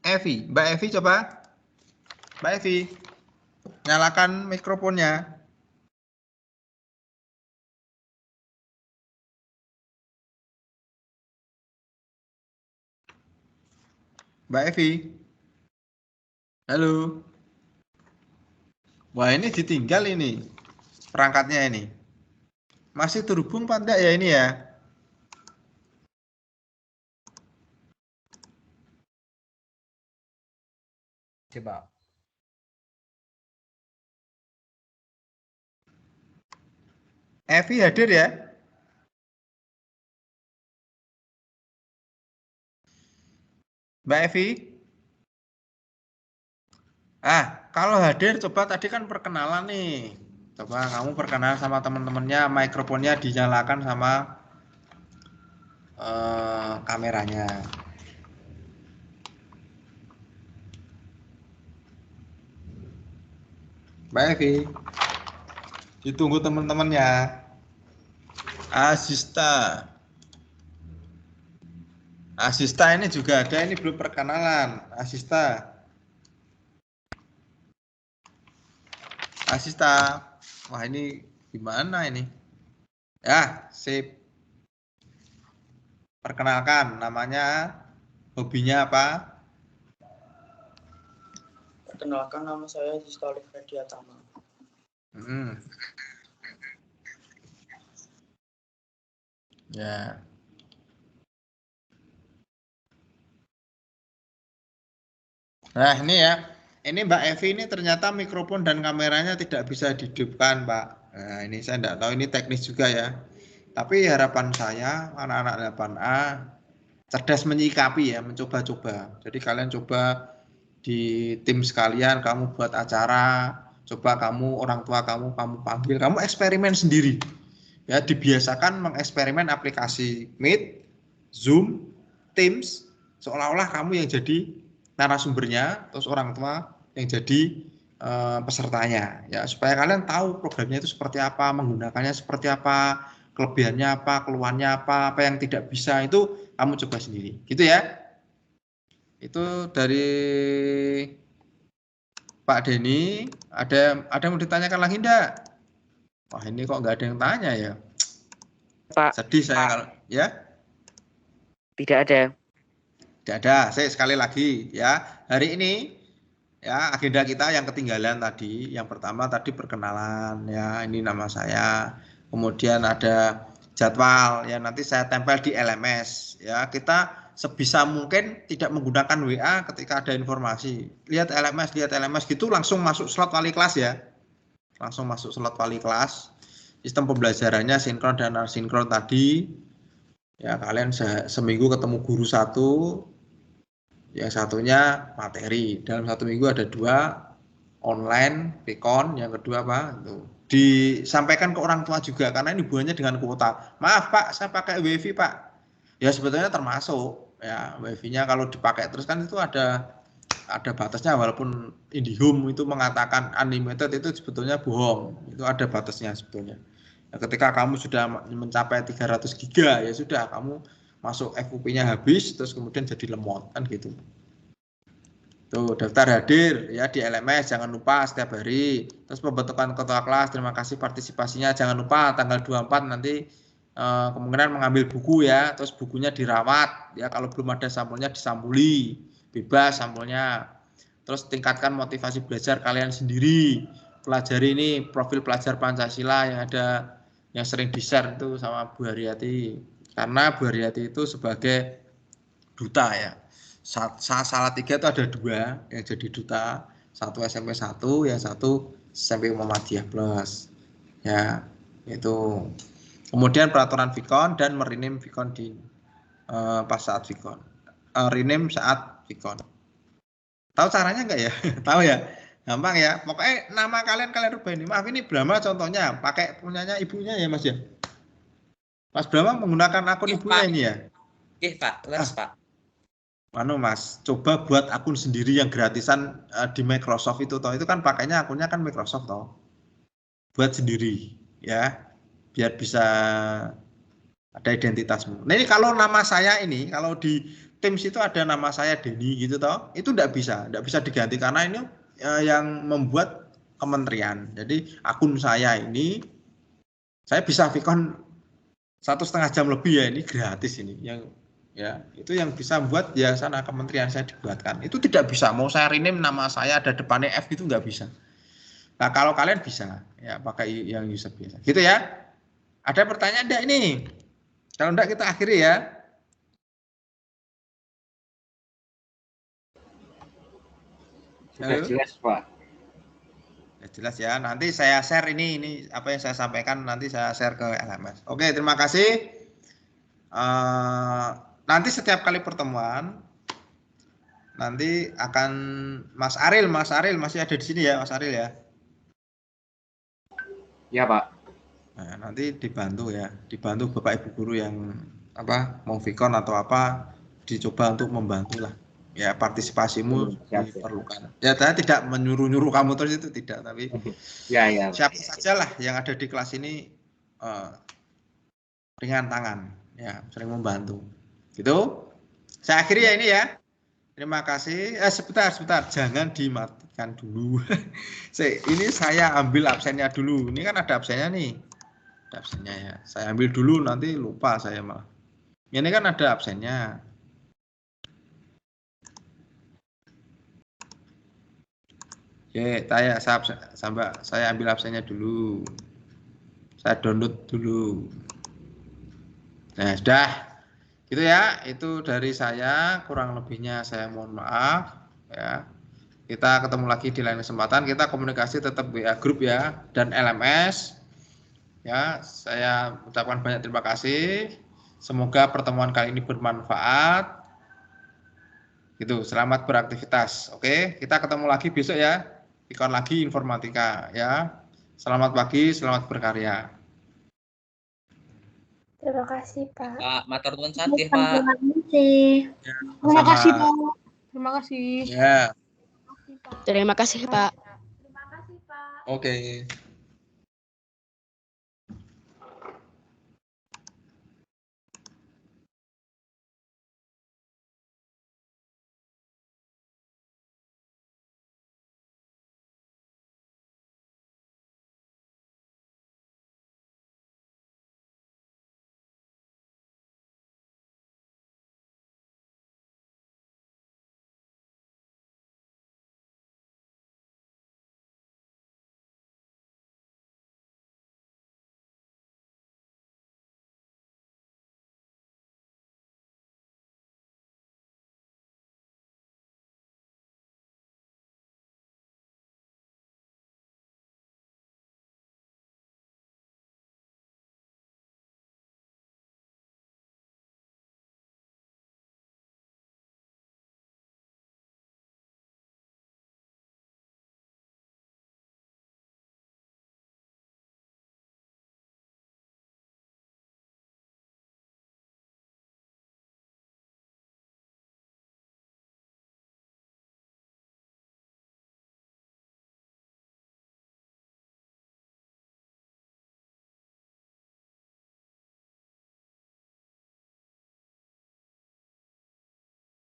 Evi, Mbak Evi coba. Mbak Evi, nyalakan mikrofonnya. Mbak Evi. Halo. Wah, ini ditinggal ini perangkatnya ini. Masih terhubung apa enggak ya ini ya? Coba. Evi hadir ya? Mbak Evi? Kalau hadir coba tadi kan perkenalan nih. Coba kamu perkenalan sama teman-temannya, mikrofonnya dinyalakan sama kameranya. Mbak Evi, ditunggu teman-temannya. Asista ini juga ada, ini belum perkenalan. Asista, wah ini gimana ini? Ya, sip. Perkenalkan, namanya, hobinya apa? Perkenalkan, nama saya Zistolif Rediatama. Ya. Nah ini ya, ini Mbak Evi ini ternyata mikrofon dan kameranya tidak bisa dihidupkan, Pak. Nah ini saya tidak tahu, ini teknis juga ya. Tapi harapan saya anak-anak 8A cerdas menyikapi ya, mencoba-coba. Jadi kalian coba di tim sekalian, kamu buat acara, coba kamu orang tua kamu panggil, kamu eksperimen sendiri. Ya, dibiasakan mengeksperimen aplikasi Meet, Zoom, Teams, seolah-olah kamu yang jadi narasumbernya, terus orang tua yang jadi pesertanya, ya supaya kalian tahu programnya itu seperti apa, menggunakannya seperti apa, kelebihannya apa, keluhannya apa yang tidak bisa, itu kamu coba sendiri, gitu ya. Itu dari Pak Denny. Ada yang mau ditanyakan lagi enggak? Wah ini kok nggak ada yang tanya ya, Pak. Sedih saya kalau ya. Tidak ada. Tidak ada. Saya sekali lagi ya, hari ini ya agenda kita yang ketinggalan tadi. Yang pertama tadi perkenalan ya, ini nama saya. Kemudian ada jadwal ya, nanti saya tempel di LMS ya. Kita sebisa mungkin tidak menggunakan WA ketika ada informasi. Lihat LMS gitu, langsung masuk slot wali kelas ya. Langsung masuk slot wali kelas. Sistem pembelajarannya sinkron dan asinkron tadi. Ya kalian seminggu ketemu guru satu, yang satunya materi. Dalam satu minggu ada 2 online, Pikon, yang kedua apa? Itu. Disampaikan ke orang tua juga, karena ini hubungannya dengan kuota. Maaf Pak, saya pakai WiFi Pak. Ya sebetulnya termasuk ya, WiFi-nya kalau dipakai terus kan itu ada batasnya, walaupun IndiHome itu mengatakan unlimited, itu sebetulnya bohong. Itu ada batasnya sebetulnya. Ya, ketika kamu sudah mencapai 300 giga ya sudah, kamu masuk FUP-nya habis, terus kemudian jadi lemot kan gitu. Tuh, daftar hadir ya di LMS, jangan lupa setiap hari. Terus pembentukan ketua kelas, terima kasih partisipasinya, jangan lupa tanggal 24 nanti kemungkinan mengambil buku ya, terus bukunya dirawat ya, kalau belum ada sampulnya disampuli, bebas sampulnya. Terus tingkatkan motivasi belajar kalian sendiri, pelajari ini profil pelajar Pancasila yang ada, yang sering di-share itu sama Bu Haryati, karena Bu Haryati itu sebagai duta ya. Salah 3 itu ada 2 yang jadi duta, 1 SMP 1, yang 1 SMP Muhammadiyah Plus ya, itu. Kemudian peraturan Vikon dan merename Vikon di pas saat Vikon, rename saat Vikon. Tahu caranya enggak ya? Tahu ya? Gampang ya. Pokoknya nama kalian rubah ini. Maaf ini Brahma contohnya, pakai punyanya ibunya ya Mas ya. Mas Brahma menggunakan akun ibunya ini ya. Pak, leres Pak. Mas, coba buat akun sendiri yang gratisan di Microsoft itu toh. Itu kan pakainya akunnya kan Microsoft toh. Buat sendiri ya, biar bisa ada identitasmu. Nah ini kalau nama saya ini, kalau di Teams itu ada nama saya Denny gitu toh, itu enggak bisa diganti karena ini yang membuat kementerian. Jadi akun saya ini, saya bisa Vikon 1,5 jam lebih ya, ini gratis ini. Yang Ya, itu yang bisa membuat ya sana kementerian saya dibuatkan. Itu tidak bisa. Mau saya rename nama saya ada depannya F itu nggak bisa. Nah, kalau kalian bisa, ya pakai yang user biasa. Gitu ya. Ada pertanyaan enggak ini? Kalau enggak kita akhiri ya. Sudah jelas, Pak. Ya, jelas ya. Nanti saya share ini apa yang saya sampaikan nanti saya share ke LMS. Oke, terima kasih. Nanti setiap kali pertemuan nanti akan Mas Aril masih ada di sini ya, Mas Aril ya. Ya, Pak. Nah, nanti dibantu Bapak Ibu guru yang mau vikon atau apa, dicoba untuk membantu lah. Ya, partisipasimu diperlukan. Ya, saya tidak menyuruh-nyuruh kamu terus itu tidak, tapi ya. Siapa saja lah yang ada di kelas ini ringan tangan. Ya, sering membantu. Gitu. Saya akhiri ya ini ya. Terima kasih. Sebentar. Jangan dimatikan dulu. Ini saya ambil absennya dulu. Ini kan ada absennya nih. Ada absennya ya. Saya ambil dulu nanti lupa saya malah. Ini kan ada absennya. Oke, saya ambil absennya dulu. Saya download dulu. Nah, sudah. Gitu ya, itu dari saya, kurang lebihnya saya mohon maaf ya. Kita ketemu lagi di lain kesempatan, kita komunikasi tetap WA group ya dan LMS. Ya, saya ucapkan banyak terima kasih. Semoga pertemuan kali ini bermanfaat. Gitu, selamat beraktivitas. Oke, kita ketemu lagi besok ya. Ikon lagi informatika ya. Selamat pagi, selamat berkarya. Terima kasih, Pak. Pak, matur nuwun satih, Pak. Terima kasih, Pak. Terima kasih. Ya. Terima kasih, Pak. Oke.